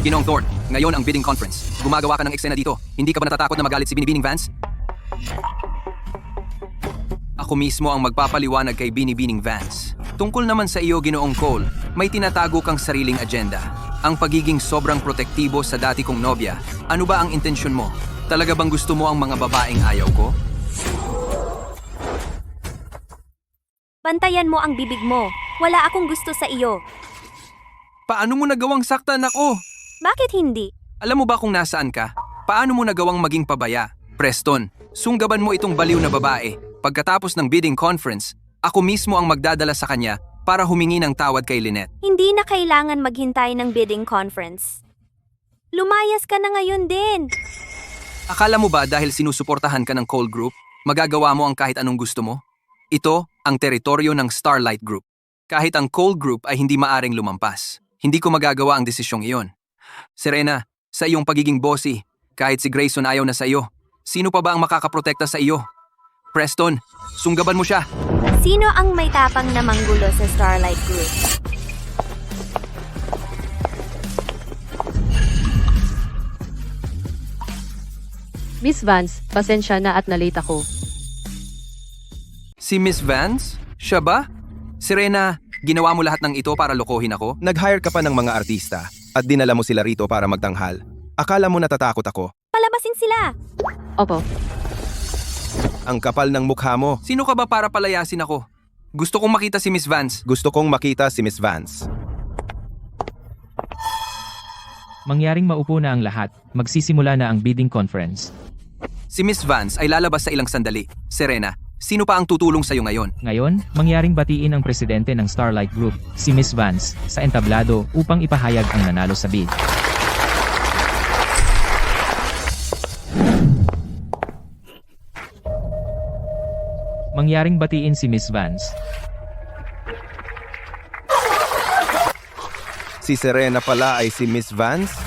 Speaker 6: Ginoong Thorne, ngayon ang bidding conference. Gumagawa ka ng eksena dito. Hindi ka ba natatakot na magalit si Binibining Vance? Ako mismo ang magpapaliwanag kay Binibining Vance. Tungkol naman sa iyo, Ginoong Cole, may tinatago kang sariling agenda. Ang pagiging sobrang protektibo sa dati kong nobya. Ano ba ang intensyon mo? Talaga bang gusto mo ang mga babaeng ayaw ko?
Speaker 5: Bantayan mo ang bibig mo. Wala akong gusto sa iyo.
Speaker 6: Paano mo nagawang saktan ako?
Speaker 5: Bakit hindi?
Speaker 6: Alam mo ba kung nasaan ka? Paano mo nagawang maging pabaya? Preston, sunggaban mo itong baliw na babae. Pagkatapos ng bidding conference, ako mismo ang magdadala sa kanya para humingi ng tawad kay Lynette.
Speaker 5: Hindi na kailangan maghintay ng bidding conference. Lumayas ka na ngayon din.
Speaker 6: Akala mo ba dahil sinusuportahan ka ng Cole Group, magagawa mo ang kahit anong gusto mo? Ito ang teritoryo ng Starlight Group. Kahit ang Cole Group ay hindi maaring lumampas. Hindi ko magagawa ang desisyong iyon. Serena, sa iyong pagiging bossy, kahit si Grayson ayaw na sa iyo, sino pa ba ang makakaprotekta sa iyo? Preston, sunggaban mo siya.
Speaker 5: Sino ang may tapang na manggulo sa Starlight Group?
Speaker 10: Miss Vance, pasensya na at nalate ako.
Speaker 6: Si Miss Vance? Siya ba? Serena, ginawa mo lahat ng ito para lokohin ako?
Speaker 9: Nag-hire ka pa ng mga artista at dinala mo sila rito para magtanghal. Akala mo natatakot ako?
Speaker 5: Palabasin sila.
Speaker 10: Opo.
Speaker 9: Ang kapal ng mukha mo.
Speaker 6: Sino ka ba para palayasin ako? Gusto kong makita si Miss Vance.
Speaker 9: Gusto kong makita si Miss Vance.
Speaker 11: Mangyaring maupo na ang lahat, magsisimula na ang bidding conference.
Speaker 6: Si Miss Vance ay lalabas sa ilang sandali. Serena, sino pa ang tutulong sa'yo ngayon?
Speaker 11: Ngayon, mangyaring batiin ang presidente ng Starlight Group, si Miss Vance, sa entablado upang ipahayag ang nanalo sa bid. Mangyaring batiin si Miss Vance.
Speaker 9: Si Serena pala ay si Miss Vance?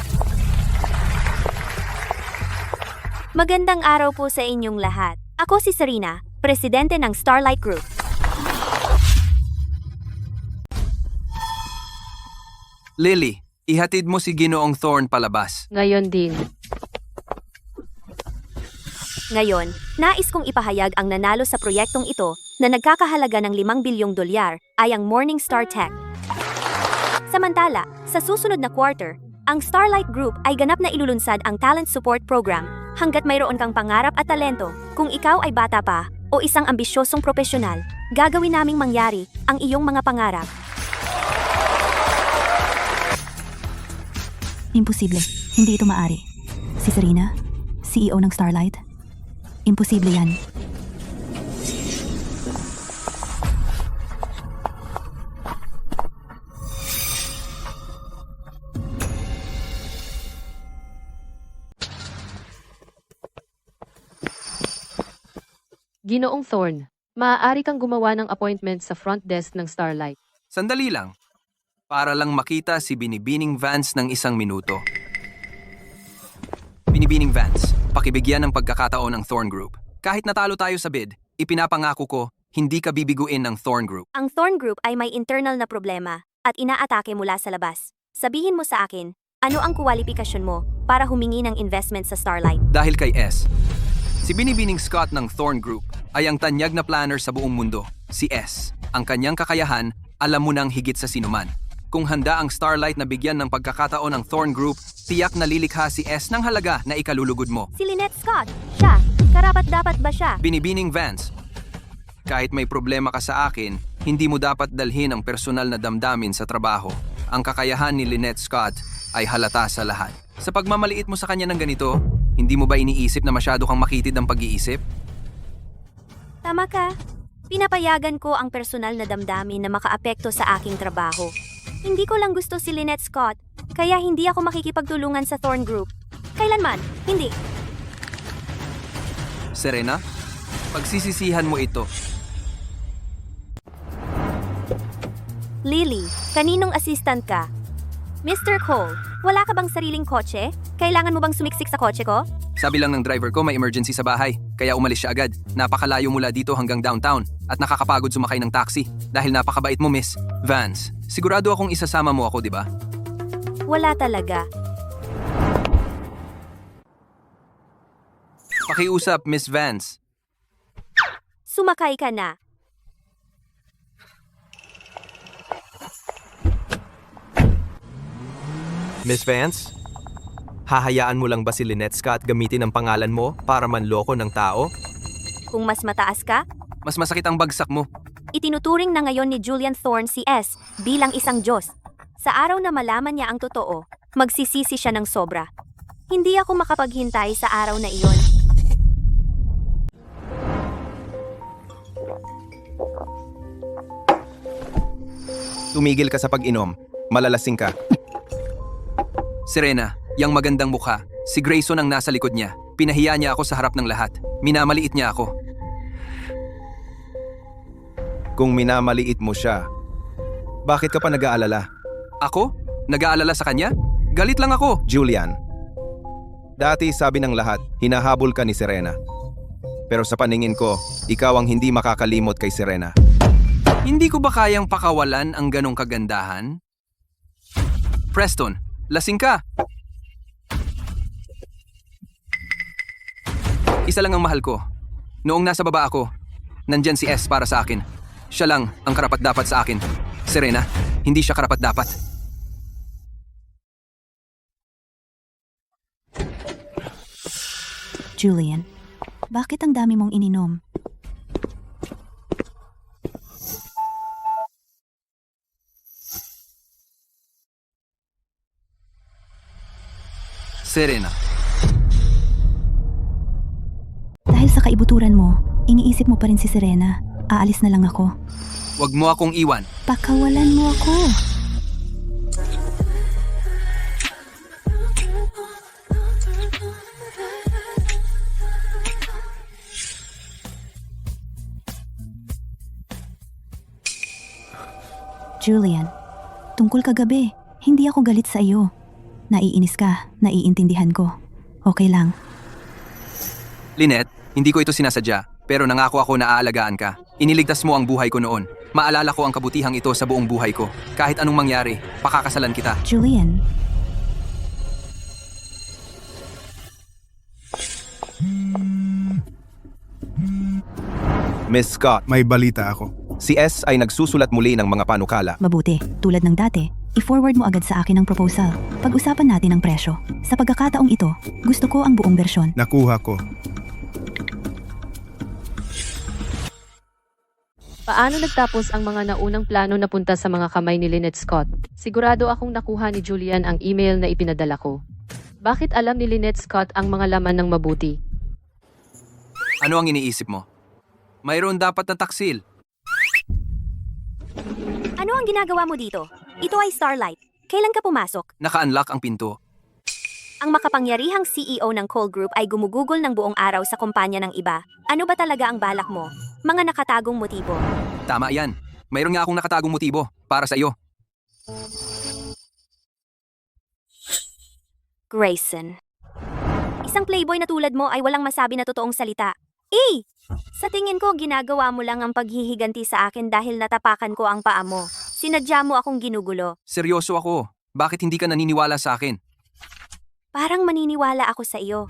Speaker 5: Magandang araw po sa inyong lahat. Ako si Serena, presidente ng Starlight Group.
Speaker 6: Lily, ihatid mo si Ginoong Thorne palabas.
Speaker 10: Ngayon din.
Speaker 5: Ngayon, nais kong ipahayag ang nanalo sa proyektong ito na nagkakahalaga ng $5 bilyong ay ang Morningstar Tech. Samantala, sa susunod na quarter, ang Starlight Group ay ganap na ilulunsad ang Talent Support Program hanggat mayroon kang pangarap at talento. Kung ikaw ay bata pa o isang ambisyosong profesional, gagawin naming mangyari ang iyong mga pangarap.
Speaker 1: Imposible. Hindi ito maari. Si Serena, CEO ng Starlight. Imposible yan.
Speaker 10: Ginoong Thorne, maaari kang gumawa ng appointment sa front desk ng Starlight.
Speaker 6: Sandali lang. Para lang makita si Binibining Vance ng 1 minuto. Binibining Vance, pakibigyan ng pagkakataon ng Thorne Group. Kahit natalo tayo sa bid, ipinapangako ko, hindi ka bibiguin ng Thorne Group.
Speaker 5: Ang Thorne Group ay may internal na problema at inaatake mula sa labas. Sabihin mo sa akin, ano ang kwalifikasyon mo para humingi ng investment sa Starlight?
Speaker 6: Dahil kay S. Si Binibining Scott ng Thorne Group ay ang tanyag na planner sa buong mundo. Si S. Ang kanyang kakayahan, alam mo nang higit sa sinuman. Kung handa ang Starlight na bigyan ng pagkakataon ng Thorne Group, tiyak na lilikha si S ng halaga na ikalulugod mo.
Speaker 5: Si Lynette Scott, siya. Karapat-dapat ba siya?
Speaker 6: Binibining Vance, kahit may problema ka sa akin, hindi mo dapat dalhin ang personal na damdamin sa trabaho. Ang kakayahan ni Lynette Scott ay halata sa lahat. Sa pagmamaliit mo sa kanya ng ganito, hindi mo ba iniisip na masyado kang makitid ang pag-iisip?
Speaker 5: Tama ka. Pinapayagan ko ang personal na damdamin na makaapekto sa aking trabaho. Hindi ko lang gusto si Lynette Scott, kaya hindi ako makikipagtulungan sa Thorne Group. Kailanman, hindi.
Speaker 6: Serena, pagsisisihan mo ito.
Speaker 5: Lily, kaninong assistant ka? Mr. Cole, wala ka bang sariling kotse? Kailangan mo bang sumiksik sa kotse ko?
Speaker 6: Sabi lang ng driver ko may emergency sa bahay, kaya umalis siya agad. Napakalayo mula dito hanggang downtown at nakakapagod sumakay ng taxi dahil napakabait mo, Miss Vance. Sigurado akong isasama mo ako, di ba?
Speaker 5: Wala talaga.
Speaker 6: Pakiusap, Miss Vance.
Speaker 5: Sumakay ka na.
Speaker 9: Miss Vance? Hahayaan mo lang ba si Lynette Scott gamitin ang pangalan mo para manloko ng tao?
Speaker 5: Kung mas mataas ka,
Speaker 6: Mas masakit ang bagsak mo.
Speaker 5: itinuturing na ngayon ni Julian Thorne si S bilang isang Diyos. Sa araw na malaman niya ang totoo, magsisisi siya ng sobra. Hindi ako makapaghintay sa araw na iyon.
Speaker 9: Tumigil ka sa pag-inom. Malalasing ka.
Speaker 6: Serena, yang magandang mukha. Si Grayson ang nasa likod niya. Pinahiya niya ako sa harap ng lahat. Minamaliit niya ako.
Speaker 9: Kung minamaliit mo siya, bakit ka pa nag-aalala?
Speaker 6: Ako? Nag-aalala sa kanya? Galit lang ako.
Speaker 9: Julian, dati sabi ng lahat, hinahabol ka ni Serena. Pero sa paningin ko, ikaw ang hindi makakalimot kay Serena.
Speaker 6: Hindi ko ba kayang pakawalan ang ganong kagandahan? Preston, lasing ka. Isa lang ang mahal ko. Noong nasa baba ako, nandyan si S para sa akin. Siya lang ang karapat-dapat sa akin. Serena, hindi siya karapat-dapat.
Speaker 1: Julian, bakit ang dami mong ininom?
Speaker 6: Serena,
Speaker 1: Dahil sa kaibuturan mo, iniisip mo pa rin si Serena. Aalis na lang ako.
Speaker 6: wag mo akong iwan.
Speaker 1: Pakawalan mo ako. Julian, tungkol kagabi, hindi ako galit sa iyo. Naiinis ka, naiintindihan ko. Okay lang.
Speaker 6: Lynette, hindi ko ito sinasadya, pero nangako ako na aalagaan ka. Iniligtas mo ang buhay ko noon. Maalala ko ang kabutihang ito sa buong buhay ko. Kahit anong mangyari, pakakasalan kita.
Speaker 1: Julian,
Speaker 9: Miss Scott,
Speaker 4: May balita ako.
Speaker 9: si S ay nagsusulat muli ng mga panukala.
Speaker 1: mabuti. Tulad ng dati, i-forward mo agad sa akin ang proposal. Pag-usapan natin ang presyo. Sa pagkakataong ito, gusto ko ang buong bersyon.
Speaker 4: Nakuha ko.
Speaker 10: Paano nagtapos ang mga naunang plano na punta sa mga kamay ni Lynette Scott? Sigurado akong nakuha ni Julian ang email na ipinadala ko. Bakit alam ni Lynette Scott ang mga laman ng mabuti?
Speaker 6: Ano ang iniisip mo? Mayroon dapat na taksil.
Speaker 5: Ano ang ginagawa mo dito? Ito ay Starlight. Kailan ka pumasok?
Speaker 6: Naka-unlock ang pinto.
Speaker 5: Ang makapangyarihang CEO ng Cole Group ay gumugugol ng buong araw sa kumpanya ng iba. Ano ba talaga ang balak mo? Mga nakatagong motibo.
Speaker 6: Tama yan. Mayroon nga akong nakatagong motibo para sa iyo.
Speaker 5: Grayson. Isang playboy na tulad mo ay walang masabi na totoong salita. Sa tingin ko, ginagawa mo lang ang paghihiganti sa akin dahil natapakan ko ang paa mo. Sinadya mo akong ginugulo.
Speaker 6: Seryoso ako. Bakit hindi ka naniniwala sa akin?
Speaker 5: Parang maniniwala ako sa iyo.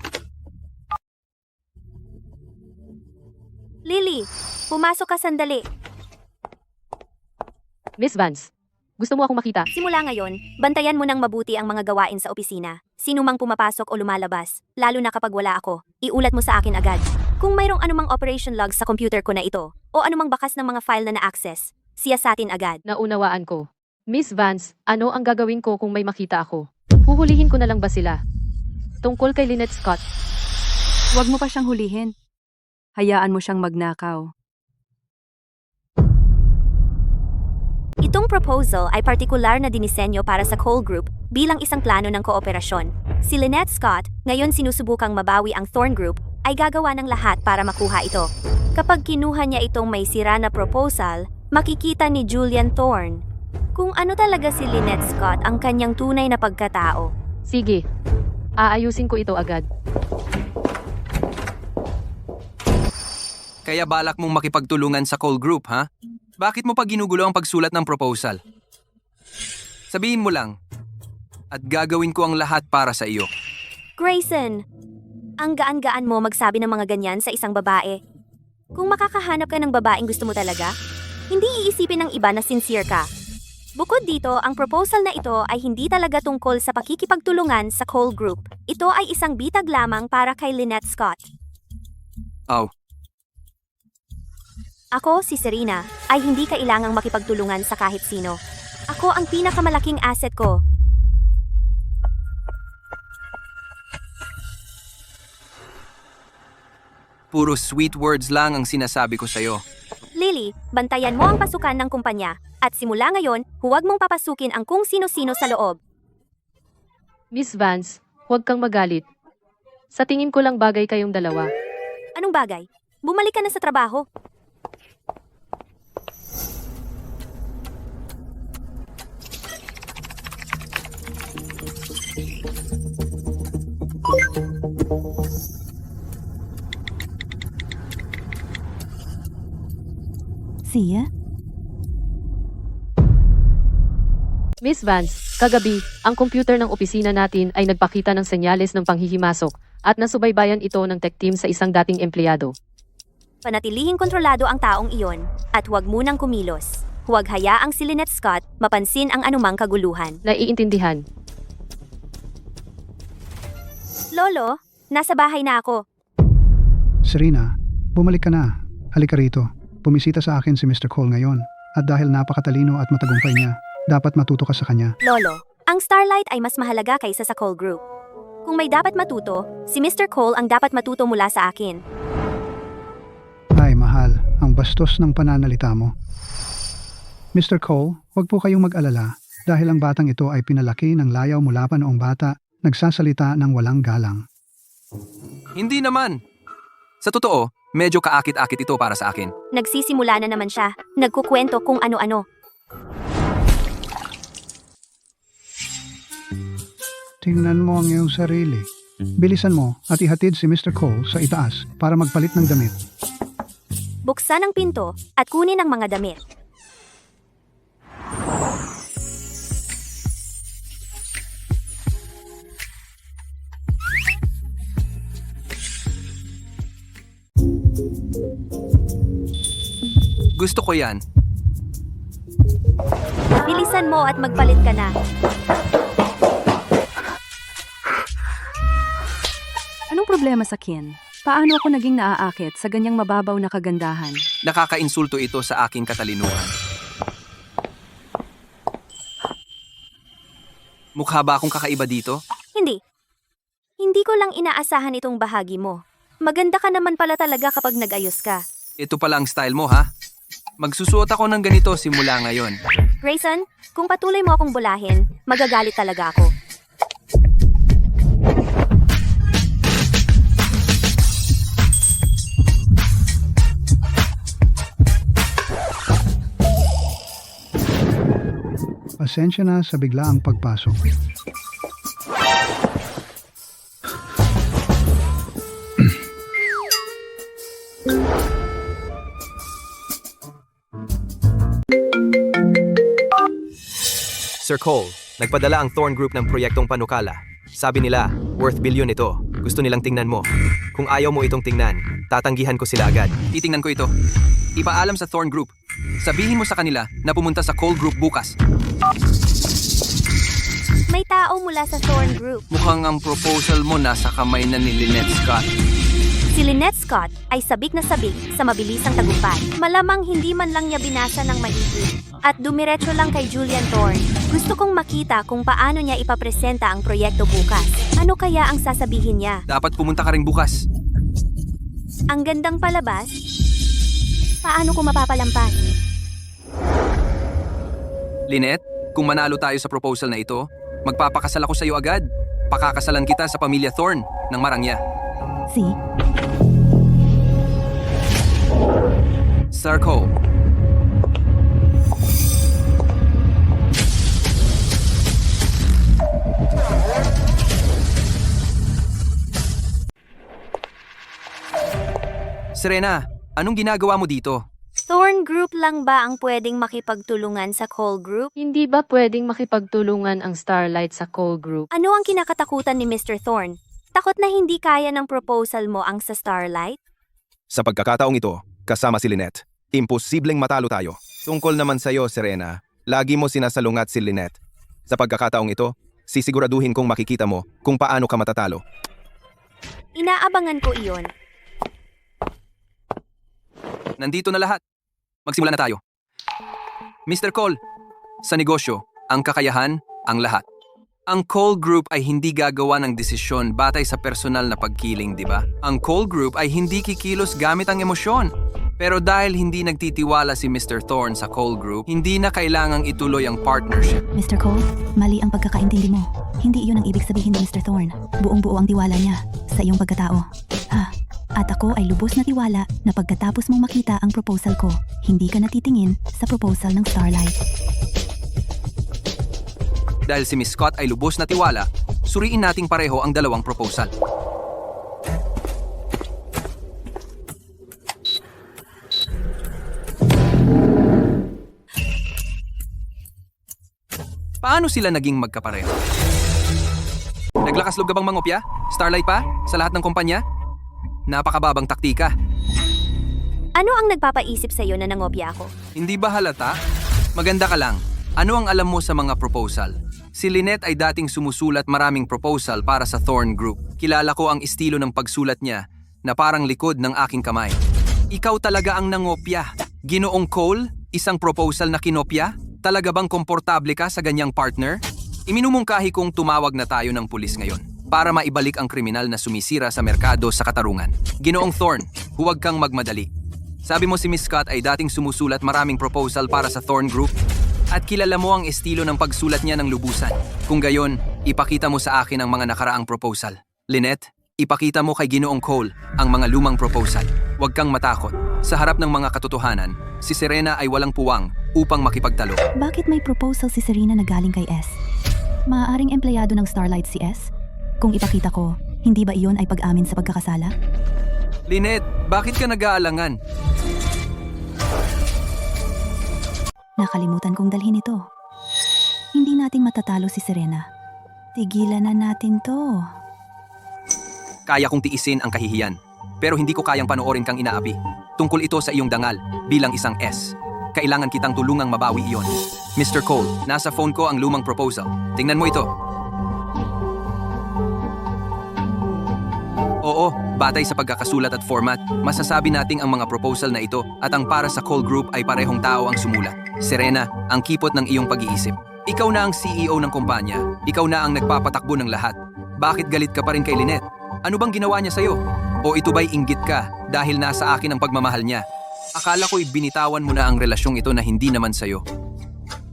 Speaker 5: Lily, pumasok ka sandali.
Speaker 10: Miss Vance, gusto mo akong makita?
Speaker 5: Simula ngayon, bantayan mo ng mabuti ang mga gawain sa opisina. Sino mang pumapasok o lumalabas, lalo na kapag wala ako, iulat mo sa akin agad. Kung mayroong anumang operation log sa computer ko na ito, o anumang bakas ng mga file na na-access, siyasatin agad.
Speaker 10: Naunawaan ko. Miss Vance, ano ang gagawin ko kung may makita ako? Huhulihin ko na lang ba sila? Tungkol kay Lynette Scott,
Speaker 2: Huwag mo pa siyang hulihin. Hayaan mo siyang magnakaw.
Speaker 5: Itong proposal ay partikular na dinisenyo para sa Cole Group bilang isang plano ng kooperasyon. Si Lynette Scott, ngayon sinusubukang mabawi ang Thorne Group, ay gagawa ng lahat para makuha ito. Kapag kinuha niya itong may sira na proposal, makikita ni Julian Thorne kung ano talaga si Lynette Scott ang kanyang tunay na pagkatao.
Speaker 10: sige. Aayusin ko ito agad.
Speaker 6: Kaya balak mong makipagtulungan sa Cole Group, ha? Bakit mo pa ginugulo ang pagsulat ng proposal? Sabihin mo lang. At gagawin ko ang lahat para sa iyo.
Speaker 5: Grayson, Ang gaan-gaan mo magsabi ng mga ganyan sa isang babae. Kung makakahanap ka ng babaeng gusto mo talaga, hindi iisipin ng iba na sincere ka. Bukod dito, ang proposal na ito ay hindi talaga tungkol sa pakikipagtulungan sa Cole Group. Ito ay isang bitag lamang para kay Lynette Scott.
Speaker 6: Oh,
Speaker 5: Ako, si Serena, ay hindi kailangang makipagtulungan sa kahit sino. Ako ang pinakamalaking asset ko.
Speaker 6: puro sweet words lang ang sinasabi ko sa'yo.
Speaker 5: Lily, bantayan mo ang pasukan ng kumpanya. At simula ngayon, huwag mong papasukin ang kung sino-sino sa loob.
Speaker 10: Miss Vance, huwag kang magalit. Sa tingin ko lang bagay kayong dalawa.
Speaker 5: Anong bagay? Bumalik ka na sa trabaho.
Speaker 1: Sia?
Speaker 10: Miss Vance, kagabi, ang computer ng opisina natin ay nagpakita ng senyales ng panghihimasok at nasubaybayan ito ng tech team sa isang dating empleyado.
Speaker 5: Panatilihing kontrolado ang taong iyon at huwag munang kumilos. Huwag hayaang si Lynette Scott mapansin ang anumang kaguluhan.
Speaker 10: Naiintindihan.
Speaker 5: Lolo, nasa bahay na ako.
Speaker 7: Serena, bumalik ka na. Halika rito. Pumisita sa akin si Mr. Cole ngayon. At dahil napakatalino at matagumpay niya, dapat matuto ka sa kanya.
Speaker 5: Lolo, ang Starlight ay mas mahalaga kaysa sa Cole Group. Kung may dapat matuto, si Mr. Cole ang dapat matuto mula sa akin.
Speaker 7: Ay, mahal, ang bastos ng pananalita mo. Mr. Cole, huwag po kayong mag-alala dahil ang batang ito ay pinalaki ng layaw mula pa noong bata, nagsasalita ng walang galang.
Speaker 6: Hindi naman. Sa totoo, medyo kaakit-akit ito para sa akin.
Speaker 5: Nagsisimula na naman siya. Nagkukwento kung ano-ano.
Speaker 7: Tingnan mo ang iyong sarili. Bilisan mo at ihatid si Mr. Cole sa itaas para magpalit ng damit.
Speaker 5: Buksan ang pinto at kunin ang mga damit.
Speaker 6: Gusto ko yan.
Speaker 5: Bilisan mo at magpalit ka na.
Speaker 2: Anong problema sa Ken? Paano ako naging naaakit sa ganyang mababaw na kagandahan?
Speaker 6: Nakakainsulto ito sa aking katalinuhan. Mukha ba akong kakaiba dito?
Speaker 5: Hindi. Hindi ko lang inaasahan itong bahagi mo. Maganda ka naman pala talaga kapag nag-ayos ka.
Speaker 6: Ito pala ang style mo, ha? Magsusuot ako ng ganito simula ngayon.
Speaker 5: Grayson, kung patuloy mo akong bulahin, magagalit talaga ako.
Speaker 7: Pasensya na sa biglaang pagpasok.
Speaker 9: Sir Cole, nagpadala ang Thorn Group ng proyektong panukala. Sabi nila, worth billion ito. Gusto nilang tingnan mo. Kung ayaw mo itong tingnan, tatanggihan ko sila agad.
Speaker 6: Titingnan ko ito. Ipaalam sa Thorn Group. Sabihin mo sa kanila na pumunta sa Cole Group bukas.
Speaker 5: May tao mula sa Thorn Group.
Speaker 6: Mukhang ang proposal mo nasa kamay na ni Lynette Scott.
Speaker 5: Si Lynette Scott ay sabik na sabik sa mabilisang tagumpay. Malamang hindi man lang niya binasa ng maigi. At dumiretso lang kay Julian Thorne. Gusto kong makita kung paano niya ipapresenta ang proyekto bukas. Ano kaya ang sasabihin niya?
Speaker 6: Dapat pumunta ka rin bukas.
Speaker 5: Ang gandang palabas? Paano ko mapapalampas?
Speaker 6: Lynette, kung manalo tayo sa proposal na ito, magpapakasal ako sa iyo agad. Pakakasalan kita sa pamilya Thorne ng Marangya.
Speaker 1: Si?
Speaker 6: Sir Cole. Serena, anong ginagawa mo dito?
Speaker 5: Thorn Group lang ba ang pwedeng makipagtulungan sa Cole Group?
Speaker 10: Hindi ba pwedeng makipagtulungan ang Starlight sa Cole Group?
Speaker 5: Ano ang kinakatakutan ni Mr. Thorne? Takot na hindi kaya ng proposal mo ang sa Starlight?
Speaker 8: Sa pagkakataong ito, kasama si Lynette, imposibleng matalo tayo. Tungkol naman sa'yo, Serena, lagi mo sinasalungat si Lynette. Sa pagkakataong ito, sisiguraduhin kong makikita mo kung paano ka matatalo.
Speaker 5: Inaabangan ko iyon.
Speaker 6: Nandito na lahat. Magsimula na tayo. Mr. Cole, sa negosyo, ang kakayahan, ang lahat. Ang Cole Group ay hindi gagawa ng desisyon batay sa personal na pagkiling, di ba? Ang Cole Group ay hindi kikilos gamit ang emosyon. Pero dahil hindi nagtitiwala si Mr. Thorne sa Cole Group, hindi na kailangang ituloy ang partnership.
Speaker 1: Mr. Cole, mali ang pagkakaintindi mo. Hindi iyon ang ibig sabihin ni Mr. Thorne. Buong-buo ang tiwala niya sa iyong pagkatao. At ako ay lubos na tiwala na pagkatapos mong makita ang proposal ko, hindi ka natitingin sa proposal ng Starlight.
Speaker 6: Dahil si Miss Scott ay lubos na tiwala, suriin nating pareho ang dalawang proposal. Paano sila naging magkapareho? Naglakas loob ka bang mangopya? Starlight pa? Sa lahat ng kumpanya? Napakababang taktika.
Speaker 5: Ano ang nagpapaisip sa'yo na nangopya ako?
Speaker 6: Hindi ba halata? Maganda ka lang. Ano ang alam mo sa mga proposal? Si Lynette ay dating sumusulat maraming proposal para sa Thorne Group. Kilala ko ang estilo ng pagsulat niya na parang likod ng aking kamay. Ikaw talaga ang nangopya. Ginoong Cole, isang proposal na kinopya? Talaga bang komportable ka sa ganyang partner? Iminumungkahi kong tumawag na tayo ng pulis ngayon para maibalik ang kriminal na sumisira sa merkado sa katarungan. Ginoong Thorne, huwag kang magmadali. Sabi mo si Miss Scott ay dating sumusulat maraming proposal para sa Thorne Group at kilala mo ang estilo ng pagsulat niya ng lubusan. Kung gayon, ipakita mo sa akin ang mga nakaraang proposal. Lynette, ipakita mo kay Ginoong Cole ang mga lumang proposal. Huwag kang matakot. Sa harap ng mga katotohanan, si Serena ay walang puwang upang makipagtalo.
Speaker 1: Bakit may proposal si Serena na galing kay S? Maaaring empleyado ng Starlight si S? Kung ipakita ko, hindi ba iyon ay pag-amin sa pagkakasala?
Speaker 6: Lynette, bakit ka nag-aalangan?
Speaker 1: Nakalimutan kong dalhin ito. Hindi nating matatalo si Serena. Tigilan na natin to.
Speaker 6: Kaya kong tiisin ang kahihiyan, pero hindi ko kayang panoorin kang inaapi. Tungkol ito sa iyong dangal bilang isang S. Kailangan kitang tulungang mabawi iyon. Mr. Cole, nasa phone ko ang lumang proposal. Tingnan mo ito. Oo, batay sa pagkakasulat at format, masasabi nating ang mga proposal na ito at ang para sa Cole Group ay parehong tao ang sumulat. Serena, ang kipot ng iyong pag-iisip. Ikaw na ang CEO ng kumpanya. Ikaw na ang nagpapatakbo ng lahat. Bakit galit ka pa rin kay Lynette? Ano bang ginawa niya sa'yo? O ito ba'y inggit ka dahil nasa akin ang pagmamahal niya? Akala ko'y binitawan mo na ang relasyong ito na hindi naman sa'yo.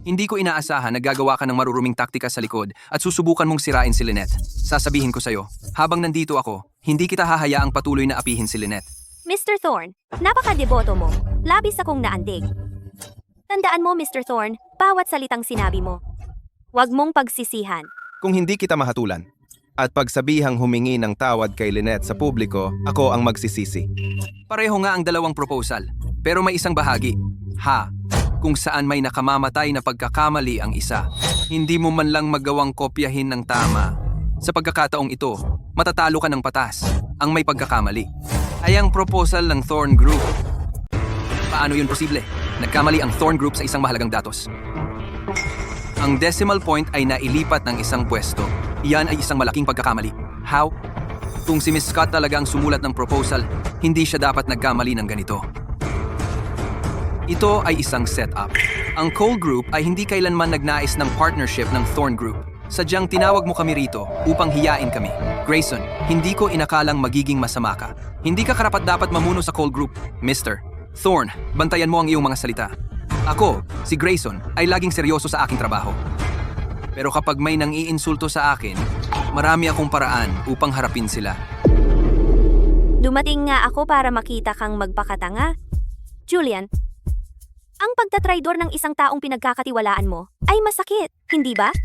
Speaker 6: Hindi ko inaasahan na gagawa ka ng maruruming taktika sa likod at susubukan mong sirain si Lynette. Sasabihin ko sa'yo, habang nandito ako, hindi kita hahayaang patuloy na apihin si Lynette.
Speaker 5: Mr. Thorne, napakadeboto mo. Labis akong naandig. Tandaan mo, Mr. Thorne, bawat salitang sinabi mo. Huwag mong pagsisihan.
Speaker 8: Kung hindi kita mahatulan at pagsabihang humingi ng tawad kay Lynette sa publiko, ako ang magsisisi.
Speaker 6: Pareho nga ang dalawang proposal, pero may isang bahagi. Kung saan may nakamamatay na pagkakamali ang isa. Hindi mo man lang magawang kopyahin ng tama. Sa pagkakataong ito, matatalo ka ng patas, ang may pagkakamali. Ay ang proposal ng Thorne Group. Paano yun posible? Nagkamali ang Thorne Group sa isang mahalagang datos. Ang decimal point ay nailipat ng isang pwesto. Iyan ay isang malaking pagkakamali. How? Kung si Miss Scott talaga ang sumulat ng proposal, hindi siya dapat nagkamali ng ganito. Ito ay isang setup. Ang Cole Group ay hindi kailanman nagnais ng partnership ng Thorne Group. Sadyang tinawag mo kami rito upang hiyain kami. Grayson, hindi ko inakalang magiging masama ka. Hindi ka karapat-dapat mamuno sa Cole Group. Mr. Thorne, bantayan mo ang iyong mga salita. Ako, si Grayson, ay laging seryoso sa aking trabaho. Pero kapag may nang-iinsulto sa akin, marami akong paraan upang harapin sila.
Speaker 5: Dumating nga ako para makita kang magpakatanga. Julian, ang pagtatraidor ng isang taong pinagkakatiwalaan mo ay masakit, hindi ba?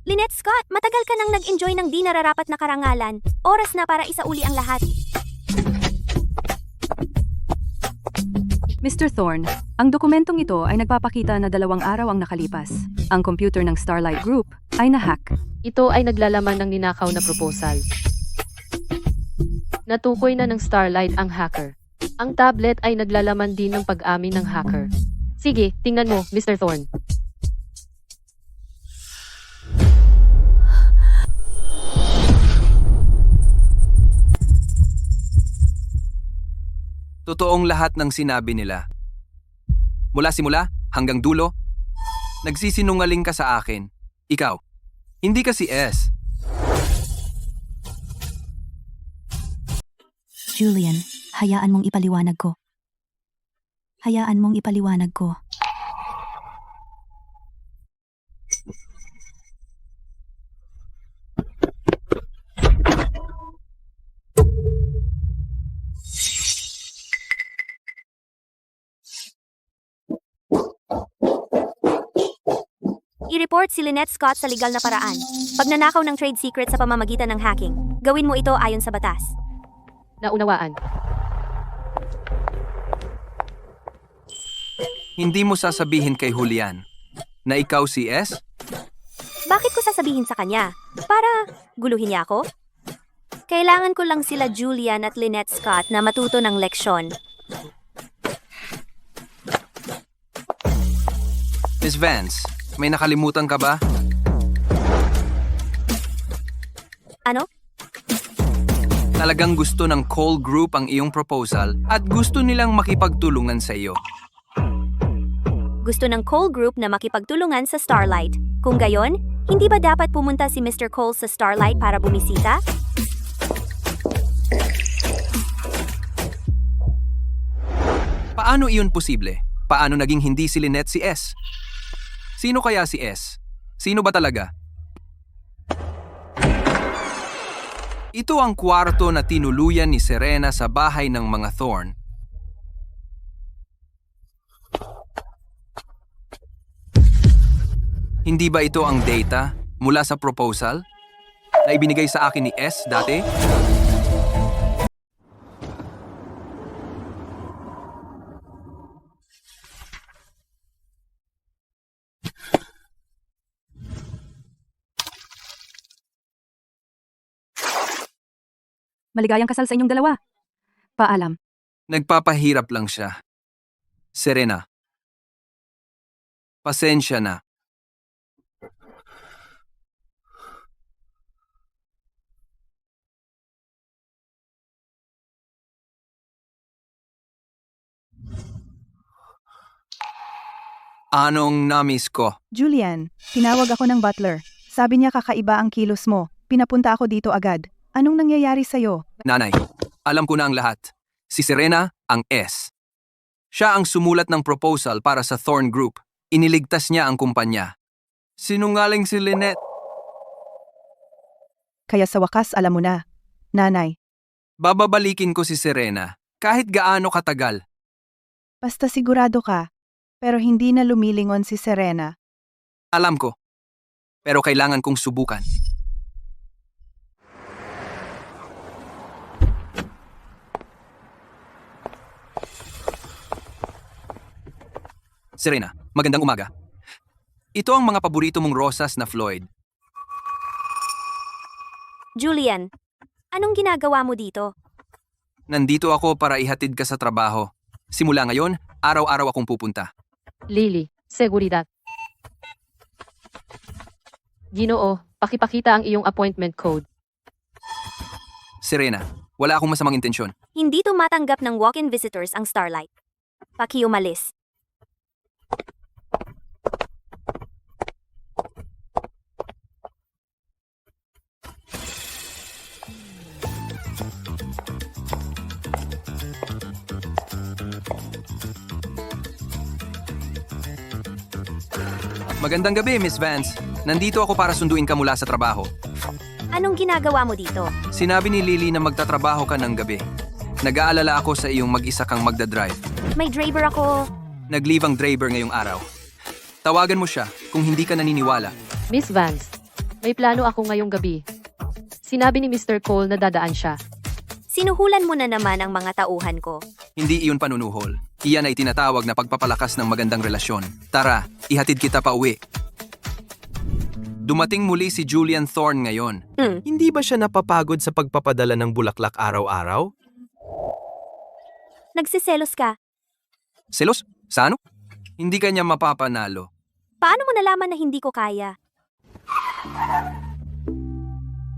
Speaker 5: Lynette Scott, matagal ka nang nag-enjoy ng di nararapat na karangalan. Oras na para isauli ang lahat.
Speaker 2: Mr. Thorne, ang dokumentong ito ay nagpapakita na 2 araw ang nakalipas. Ang computer ng Starlight Group ay na-hack.
Speaker 10: Ito ay naglalaman ng ninakaw na proposal. Natukoy na ng Starlight ang hacker. Ang tablet ay naglalaman din ng pag-amin ng hacker. Sige, tingnan mo, Mr. Thorne.
Speaker 6: Totoong lahat ng sinabi nila. Mula simula hanggang dulo, nagsisinungaling ka sa akin. Ikaw, hindi ka si S.
Speaker 1: Julian, hayaan mong ipaliwanag ko. Hayaan mong ipaliwanag ko.
Speaker 5: I-report si Lynette Scott sa legal na paraan. Pagnanakaw ng trade secret sa pamamagitan ng hacking. Gawin mo ito ayon sa batas.
Speaker 10: Naunawaan.
Speaker 6: Hindi mo sasabihin kay Julian na ikaw si S?
Speaker 5: Bakit ko sasabihin sa kanya? Para guluhin niya ako? Kailangan ko lang sila Julian at Lynette Scott na matuto ng leksyon.
Speaker 6: Miss Vance, may nakalimutan ka ba?
Speaker 5: Ano?
Speaker 6: Talagang gusto ng Cole Group ang iyong proposal at gusto nilang makipagtulungan sa iyo.
Speaker 5: Gusto ng Cole Group na makipagtulungan sa Starlight. Kung gayon, hindi ba dapat pumunta si Mr. Cole sa Starlight para bumisita?
Speaker 6: Paano iyon posible? Paano naging hindi si Lynette si S? Sino kaya si S? Sino ba talaga? Ito ang kwarto na tinuluyan ni Serena sa bahay ng mga Thorne. Hindi ba ito ang data mula sa proposal na ibinigay sa akin ni S dati?
Speaker 2: Maligayang kasal sa inyong dalawa. Paalam.
Speaker 6: Nagpapahirap lang siya. Serena. Pasensya na. Anong namiss ko?
Speaker 3: Julian, tinawag ako ng butler. Sabi niya kakaiba ang kilos mo. Pinapunta ako dito agad. Anong nangyayari sa'yo?
Speaker 6: Nanay, alam ko na ang lahat. Si Serena ang S. Siya ang sumulat ng proposal para sa Thorne Group. Iniligtas niya ang kumpanya. Sinungaling si Lynette.
Speaker 3: Kaya sa wakas alam mo na. Nanay,
Speaker 6: Bababalikin ko si Serena kahit gaano katagal.
Speaker 3: basta sigurado ka. Pero hindi na lumilingon si Serena.
Speaker 6: Alam ko. Pero kailangan kong subukan. Serena, magandang umaga. Ito ang mga paborito mong rosas na Floyd.
Speaker 5: Julian, anong ginagawa mo dito?
Speaker 6: Nandito ako para ihatid ka sa trabaho. Simula ngayon, araw-araw akong pupunta.
Speaker 10: Lily, seguridad. Ginoo, pakipakita ang iyong appointment code.
Speaker 6: Serena, wala akong masamang intensyon.
Speaker 5: Hindi tumatanggap ng walk-in visitors ang Starlight. Pakiumalis.
Speaker 6: Magandang gabi, Miss Vance. Nandito ako para sunduin ka mula sa trabaho.
Speaker 5: Anong ginagawa mo dito?
Speaker 6: Sinabi ni Lily na magtatrabaho ka ng gabi. Nag-aalala ako sa iyong mag-isa kang magdadrive.
Speaker 5: May driver ako.
Speaker 6: Nag-leave ang driver ngayong araw. Tawagan mo siya kung hindi ka naniniwala.
Speaker 10: Miss Vance, may plano ako ngayong gabi. Sinabi ni Mr. Cole na dadaan siya.
Speaker 5: Sinuhulan mo na naman ang mga tauhan ko.
Speaker 6: Hindi iyon panunuhol. Iyan ay tinatawag na pagpapalakas ng magandang relasyon. Tara, ihatid kita pa uwi. Dumating muli si Julian Thorne ngayon.
Speaker 9: Hindi ba siya napapagod sa pagpapadala ng bulaklak araw-araw?
Speaker 5: Nagsiselos ka.
Speaker 6: Selos? Sa ano? Hindi kanya mapapanalo.
Speaker 5: Paano mo nalaman na hindi ko kaya?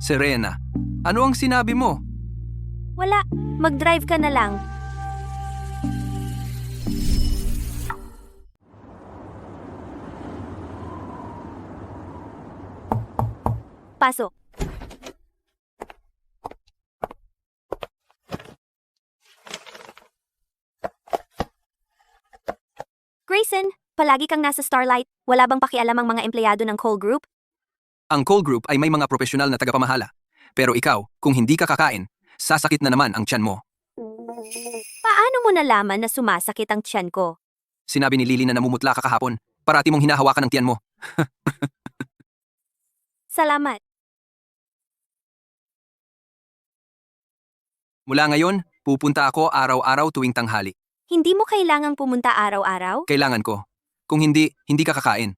Speaker 6: Serena, ano ang sinabi mo?
Speaker 5: Wala, mag-drive ka na lang. Pasok. Grayson, palagi kang nasa Starlight. Wala bang pakialam ang mga empleyado ng Cole Group?
Speaker 6: Ang Cole Group ay may mga profesional na tagapamahala. Pero ikaw, kung hindi ka kakain, sasakit na naman ang tiyan mo.
Speaker 5: Paano mo nalaman na sumasakit ang tiyan ko?
Speaker 6: Sinabi ni Lily na namumutla ka kahapon. Parati mong hinahawakan ang tiyan mo.
Speaker 5: Salamat.
Speaker 6: Mula ngayon, pupunta ako araw-araw tuwing tanghali.
Speaker 5: Hindi mo kailangang pumunta araw-araw?
Speaker 6: Kailangan ko. Kung hindi, hindi ka kakain.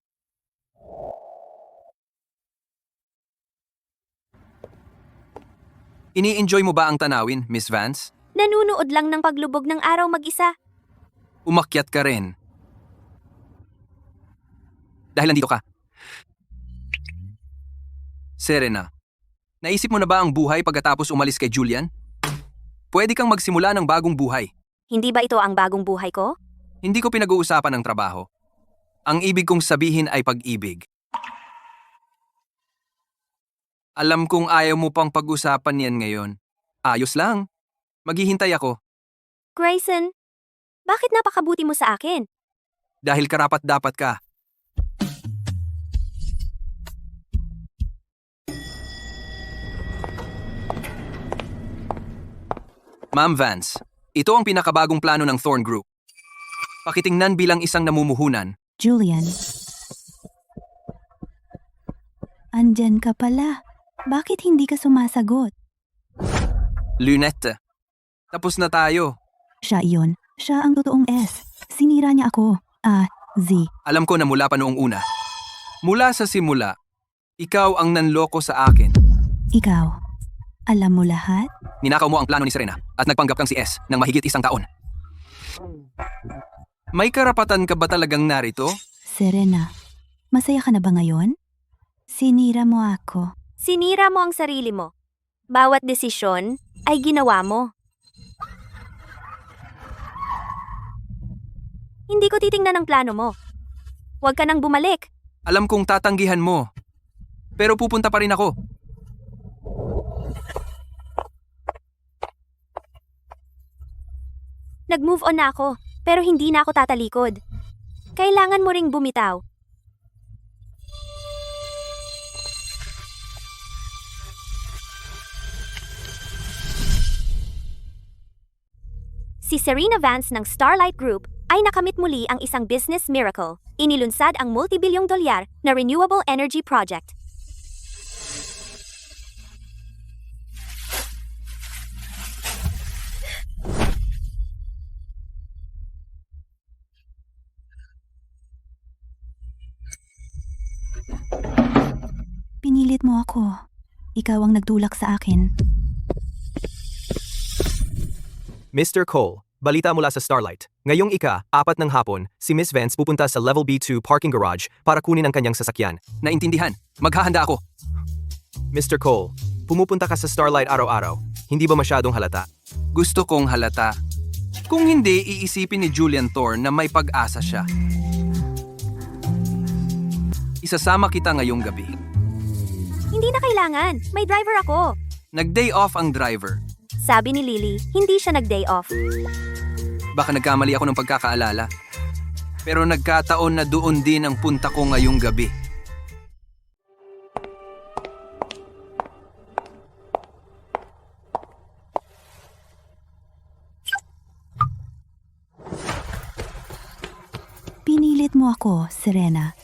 Speaker 6: Ini-enjoy mo ba ang tanawin, Miss Vance?
Speaker 5: Nanunood lang ng paglubog ng araw mag-isa.
Speaker 6: Umakyat ka rin. Dahil nandito ka. Serena, naisip mo na ba ang buhay pagkatapos umalis kay Julian? Pwede kang magsimula ng bagong buhay.
Speaker 5: Hindi ba ito ang bagong buhay ko?
Speaker 6: Hindi ko pinag-uusapan ng trabaho. Ang ibig kong sabihin ay pag-ibig. Alam kong ayaw mo pang pag-usapan yan ngayon. Ayos lang. Maghihintay ako.
Speaker 5: Grayson, bakit napakabuti mo sa akin?
Speaker 6: Dahil karapat-dapat ka. Ma'am Vance, ito ang pinakabagong plano ng Thorne Group. Pakitingnan bilang isang namumuhunan.
Speaker 1: Julian. Andyan ka pala. Bakit hindi ka sumasagot?
Speaker 6: Lunette, tapos na tayo.
Speaker 1: Siya iyon. Siya ang totoong S. Sinira niya ako. Z.
Speaker 6: Alam ko na mula pa noong una. Mula sa simula, ikaw ang nanloko sa akin.
Speaker 1: Ikaw. Alam mo lahat?
Speaker 6: Ninakaw mo ang plano ni Serena at nagpanggap kang si S ng mahigit 1 taon. May karapatan ka ba talagang narito?
Speaker 1: Serena, masaya ka na ba ngayon? Sinira mo ako.
Speaker 5: Sinira mo ang sarili mo. Bawat desisyon ay ginawa mo. Hindi ko titingnan ang plano mo. Huwag ka nang bumalik.
Speaker 6: Alam kong tatanggihan mo. Pero pupunta pa rin ako.
Speaker 5: Nag-move on na ako, pero hindi na ako tatalikod. Kailangan mo ring bumitaw. Si Serena Vance ng Starlight Group ay nakamit muli ang isang business miracle. Inilunsad ang multibilyong dolyar na renewable energy project.
Speaker 1: Pinilit mo ako. Ikaw ang nagtulak sa akin.
Speaker 9: Mr. Cole, balita mula sa Starlight. Ngayong 4 ng hapon, si Miss Vance pupunta sa Level B2 parking garage para kunin ang kanyang sasakyan.
Speaker 6: Naintindihan. Maghahanda ako.
Speaker 9: Mr. Cole, pumupunta ka sa Starlight araw-araw. Hindi ba masyadong halata?
Speaker 6: Gusto kong halata. Kung hindi, iisipin ni Julian Thorne na may pag-asa siya. Isasama kita ngayong gabi.
Speaker 5: Hindi na kailangan. May driver ako.
Speaker 6: Nag-day off ang driver.
Speaker 5: Sabi ni Lily, hindi siya nag-day off.
Speaker 6: Baka nagkamali ako ng pagkakaalala. Pero nagkataon na doon din ang punta ko ngayong gabi.
Speaker 1: Pinilit mo ako, Serena.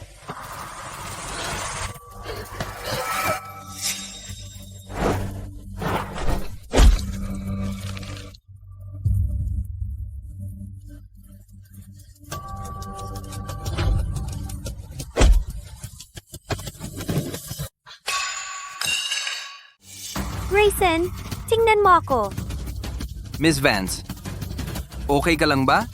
Speaker 5: Grayson, tingnan mo ako.
Speaker 6: Miss Vance, okay ka lang ba?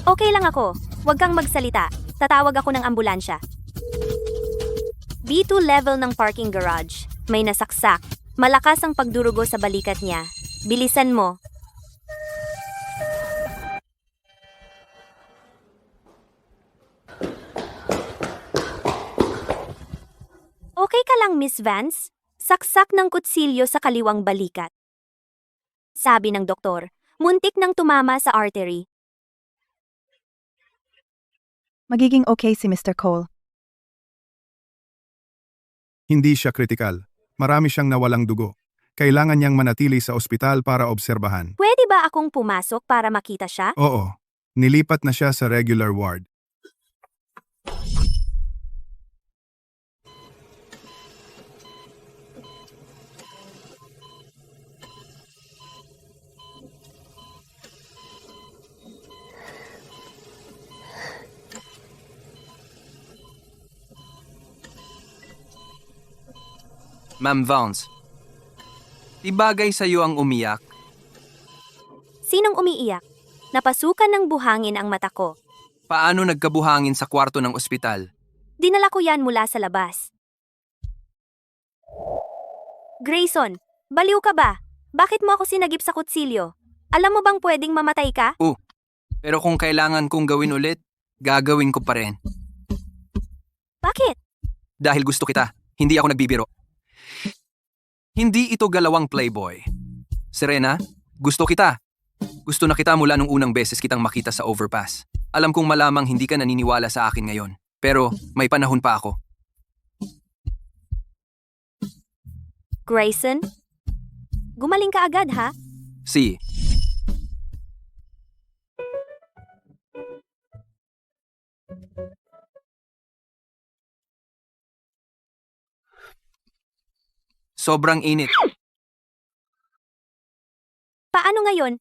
Speaker 5: Okay lang ako. Huwag kang magsalita. Tatawag ako ng ambulansya. B2 level ng parking garage. May nasaksak. Malakas ang pagdurugo sa balikat niya. Bilisan mo. Okay ka lang, Miss Vance? Saksak ng kutsilyo sa kaliwang balikat. Sabi ng doktor, muntik nang tumama sa artery.
Speaker 3: Magiging okay si Mr. Cole.
Speaker 4: Hindi siya kritikal. Marami siyang nawalang dugo. Kailangan niyang manatili sa ospital para obserbahan.
Speaker 5: Pwede ba akong pumasok para makita siya?
Speaker 4: Oo, nilipat na siya sa regular ward.
Speaker 6: Ma'am Vance, ibagay sa iyo ang umiyak.
Speaker 5: Sinong umiiyak? Napasukan ng buhangin ang mata ko.
Speaker 6: Paano nagkabuhangin sa kwarto ng ospital?
Speaker 5: Dinala ko yan mula sa labas. Grayson, baliw ka ba? Bakit mo ako sinagip sa kutsilyo? Alam mo bang pwedeng mamatay ka?
Speaker 6: Pero kung kailangan kong gawin ulit, gagawin ko pa rin.
Speaker 5: Bakit?
Speaker 6: Dahil gusto kita, hindi ako nagbibiro. Hindi ito galawang playboy. Serena, gusto kita. Gusto na kita mula nung unang beses kitang makita sa overpass. Alam kong malamang hindi ka naniniwala sa akin ngayon. Pero may panahon pa ako.
Speaker 5: Grayson? Gumaling ka agad, ha?
Speaker 6: Si. Sobrang init.
Speaker 5: Paano ngayon?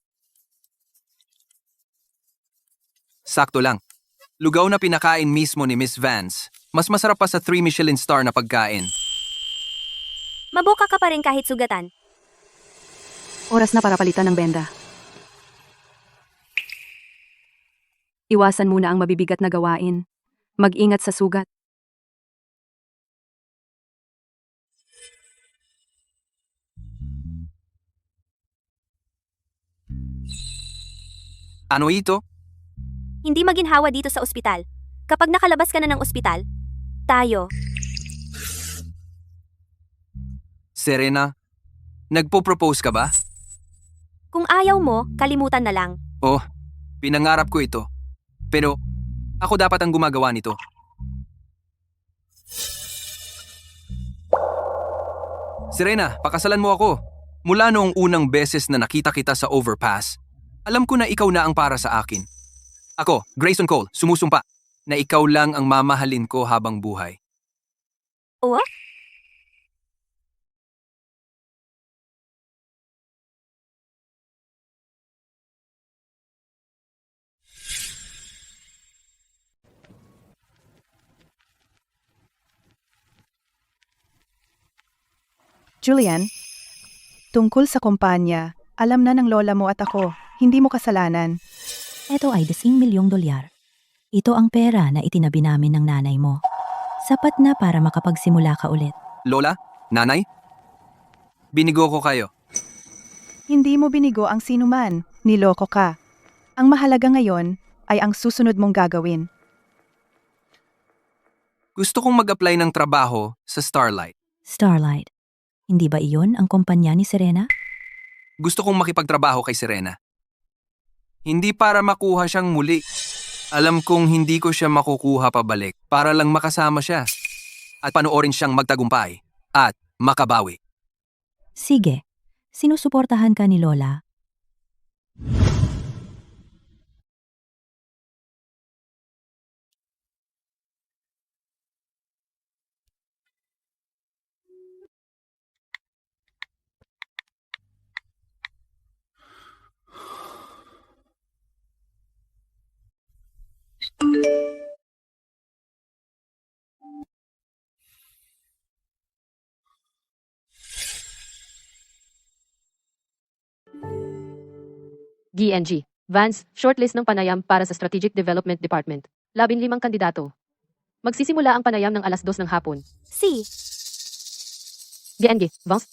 Speaker 6: Sakto lang. Lugaw na pinakain mismo ni Miss Vance. Mas masarap pa sa 3 Michelin star na pagkain.
Speaker 5: Maboka ka pa rin kahit sugatan.
Speaker 2: Oras na para palitan ng benda. Iwasan muna ang mabibigat na gawain. Mag-ingat sa sugat.
Speaker 6: Ano ito?
Speaker 5: Hindi maginhawa dito sa ospital. Kapag nakalabas ka na ng ospital, tayo.
Speaker 6: Serena, nagpo-propose ka ba?
Speaker 5: Kung ayaw mo, kalimutan na lang.
Speaker 6: Oh, pinangarap ko ito. Pero ako dapat ang gumagawa nito. Serena, pakasalan mo ako. Mula noong unang beses na nakita kita sa overpass, alam ko na ikaw na ang para sa akin. Ako, Grayson Cole, sumusumpa na ikaw lang ang mamahalin ko habang buhay.
Speaker 5: O?
Speaker 3: Julian, tungkol sa kumpanya, alam na ng lola mo at ako, hindi mo kasalanan.
Speaker 1: Ito ay $10,000,000. Ito ang pera na itinabi namin ng nanay mo. Sapat na para makapagsimula ka ulit.
Speaker 6: Lola? Nanay? Binigo ko kayo.
Speaker 3: Hindi mo binigo ang sinuman, niloko ka. Ang mahalaga ngayon ay ang susunod mong gagawin.
Speaker 6: Gusto kong mag-apply ng trabaho sa Starlight.
Speaker 1: Starlight. Hindi ba iyon ang kumpanya ni Serena?
Speaker 6: Gusto kong makipagtrabaho kay Serena. Hindi para makuha siyang muli. Alam kong hindi ko siya makukuha pabalik para lang makasama siya at panoorin siyang magtagumpay at makabawi.
Speaker 1: Sige. Sinusuportahan ka ni Lola.
Speaker 10: GNG. Vance, shortlist ng panayam para sa Strategic Development Department. 15 kandidato. Magsisimula ang panayam ng 2:00 ng hapon.
Speaker 5: C.
Speaker 10: GNG. Vance.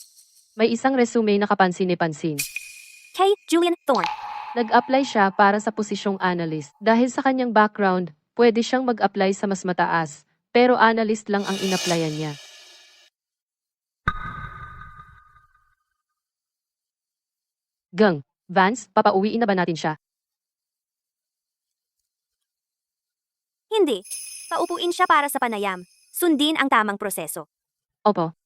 Speaker 10: May isang resume na kapansin-pansin.
Speaker 5: K. Julian Thorne.
Speaker 10: Nag-apply siya para sa posisyong analyst. Dahil sa kanyang background, pwede siyang mag-apply sa mas mataas. Pero analyst lang ang in-applyan niya. Gang. Vance, papauwiin na ba natin siya?
Speaker 5: Hindi. Paupuin siya para sa panayam. Sundin ang tamang proseso.
Speaker 10: Opo.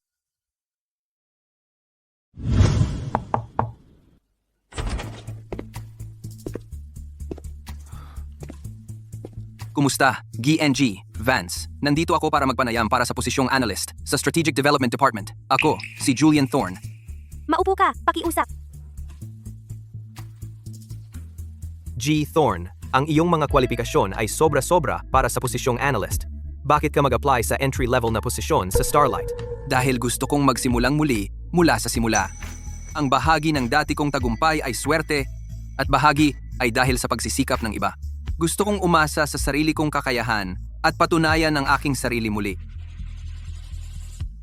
Speaker 6: Kumusta? GNG, Vance. Nandito ako para magpanayam para sa posisyong analyst sa Strategic Development Department. Ako, si Julian Thorne.
Speaker 5: Maupo ka, pakiusap.
Speaker 9: G. Thorne, ang iyong mga kwalifikasyon ay sobra-sobra para sa posisyong analyst. Bakit ka mag-apply sa entry-level na posisyon sa Starlight?
Speaker 6: Dahil gusto kong magsimulang muli mula sa simula. Ang bahagi ng dati kong tagumpay ay swerte at bahagi ay dahil sa pagsisikap ng iba. Gusto kong umasa sa sarili kong kakayahan at patunayan ang aking sarili muli.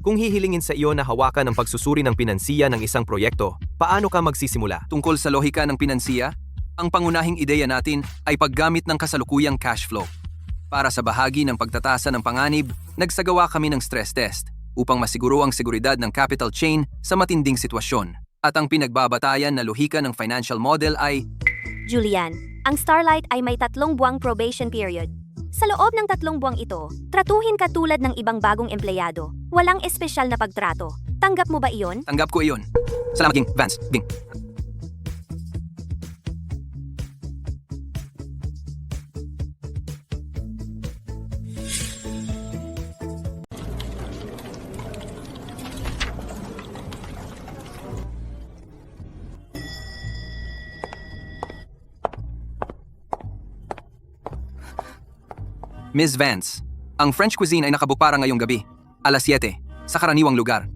Speaker 9: Kung hihilingin sa iyo na hawakan ang pagsusuri ng pinansiya ng isang proyekto, paano ka magsisimula?
Speaker 6: Tungkol sa lohika ng pinansiya, ang pangunahing ideya natin ay paggamit ng kasalukuyang cash flow. Para sa bahagi ng pagtatasa ng panganib, nagsagawa kami ng stress test upang masiguro ang seguridad ng capital chain sa matinding sitwasyon. At ang pinagbabatayan na lohika ng financial model ay
Speaker 5: Julian, ang Starlight ay may 3 buwang probation period. Sa loob ng 3 buwang ito, tratuhin ka tulad ng ibang bagong empleyado. Walang espesyal na pagtrato. Tanggap mo ba iyon?
Speaker 6: tanggap ko iyon. Salamat, Ging. Vance, Ging. Ms. Vance, ang French cuisine ay nakabook para ngayong gabi, alas 7, sa karaniwang lugar.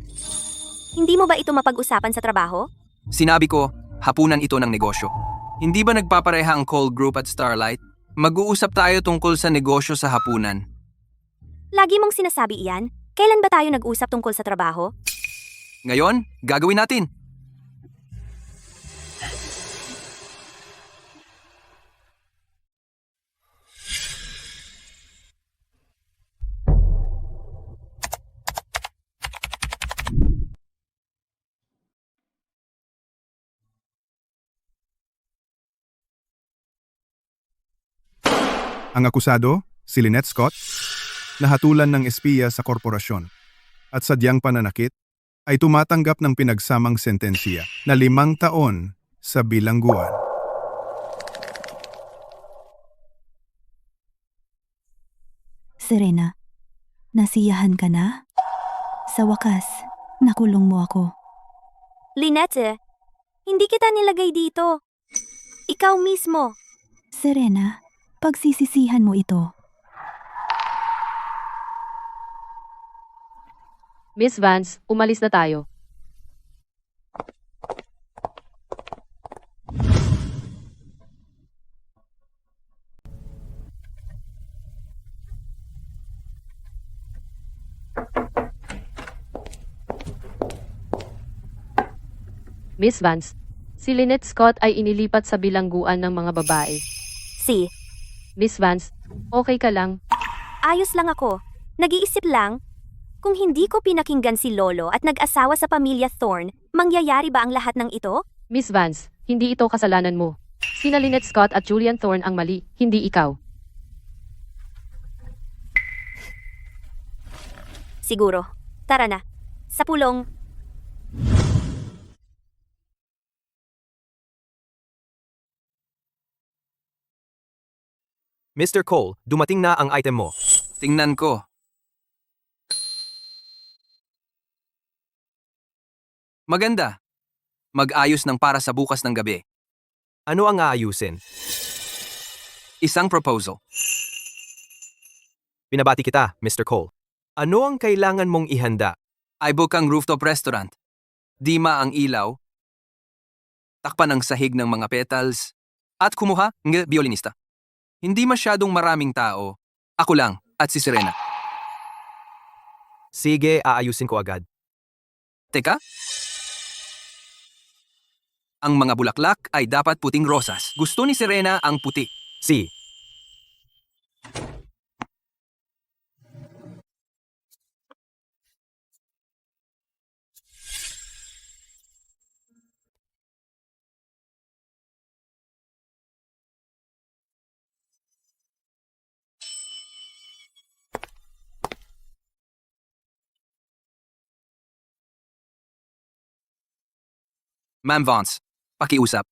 Speaker 5: Hindi mo ba ito mapag-usapan sa trabaho?
Speaker 6: Sinabi ko, hapunan ito ng negosyo. Hindi ba nagpapareha ang call group at Starlight? Mag-uusap tayo tungkol sa negosyo sa hapunan.
Speaker 5: Lagi mong sinasabi iyan. Kailan ba tayo nag-usap tungkol sa trabaho?
Speaker 6: Ngayon, gagawin natin.
Speaker 4: Ang akusado, si Lynette Scott, nahatulan ng espiya sa korporasyon at sadyang pananakit, ay tumatanggap ng pinagsamang sentensiya na 5 taon sa bilangguan.
Speaker 1: Serena, nasiyahan ka na? Sa wakas, nakulong mo ako.
Speaker 5: Lynette, hindi kita nilagay dito. Ikaw mismo.
Speaker 1: Serena, pagsisisihan mo ito.
Speaker 10: Miss Vance, umalis na tayo. Miss Vance, si Lynette Scott ay inilipat sa bilangguan ng mga babae.
Speaker 5: Si,
Speaker 10: Miss Vance, okay ka lang?
Speaker 5: ayos lang ako. Nag-iisip lang, kung hindi ko pinakinggan si Lolo at nag-asawa sa pamilya Thorne, mangyayari ba ang lahat ng ito?
Speaker 10: Miss Vance, hindi ito kasalanan mo. Sina Lynette Scott at Julian Thorne ang mali, hindi ikaw.
Speaker 5: Siguro. Tara na. Sa pulong.
Speaker 9: Mr. Cole, dumating na ang item mo.
Speaker 6: Tingnan ko. Maganda. Mag-ayos ng para sa bukas ng gabi.
Speaker 9: Ano ang aayusin?
Speaker 6: Isang proposal.
Speaker 9: Pinabati kita, Mr. Cole. Ano ang kailangan mong ihanda?
Speaker 6: I book ang rooftop restaurant. Dima ang ilaw. Takpan ang sahig ng mga petals. at kumuha ng biolinista. Hindi masyadong maraming tao. Ako lang at si Serena.
Speaker 9: Sige, aayusin ko agad.
Speaker 6: Teka? Ang mga bulaklak ay dapat puting rosas. Gusto ni Serena ang puti.
Speaker 9: Si.
Speaker 6: Ma'am Vance, pakiusap.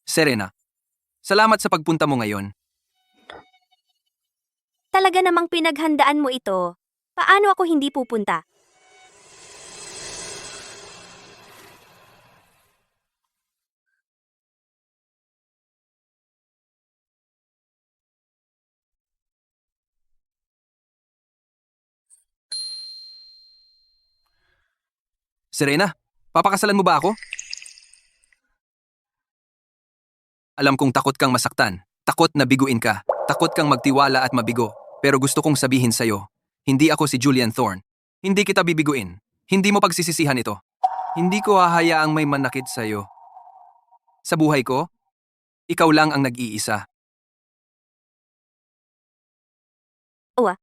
Speaker 6: Serena, salamat sa pagpunta mo ngayon.
Speaker 5: Talaga namang pinaghandaan mo ito. Paano ako hindi pupunta?
Speaker 6: Serena, papakasalan mo ba ako? Alam kong takot kang masaktan, takot na biguin ka, takot kang magtiwala at mabigo, pero gusto kong sabihin sa'yo, hindi ako si Julian Thorne. Hindi kita bibiguin. Hindi mo pagsisisihan ito. Hindi ko hahayaang may manakit sa'yo. Sa buhay ko, ikaw lang ang nag-iisa.
Speaker 5: Owa.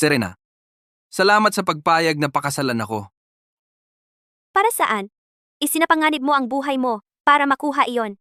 Speaker 6: Serena, salamat sa pagpayag na pakasalan ako.
Speaker 5: Para saan? Isinapanganib mo ang buhay mo para makuha iyon.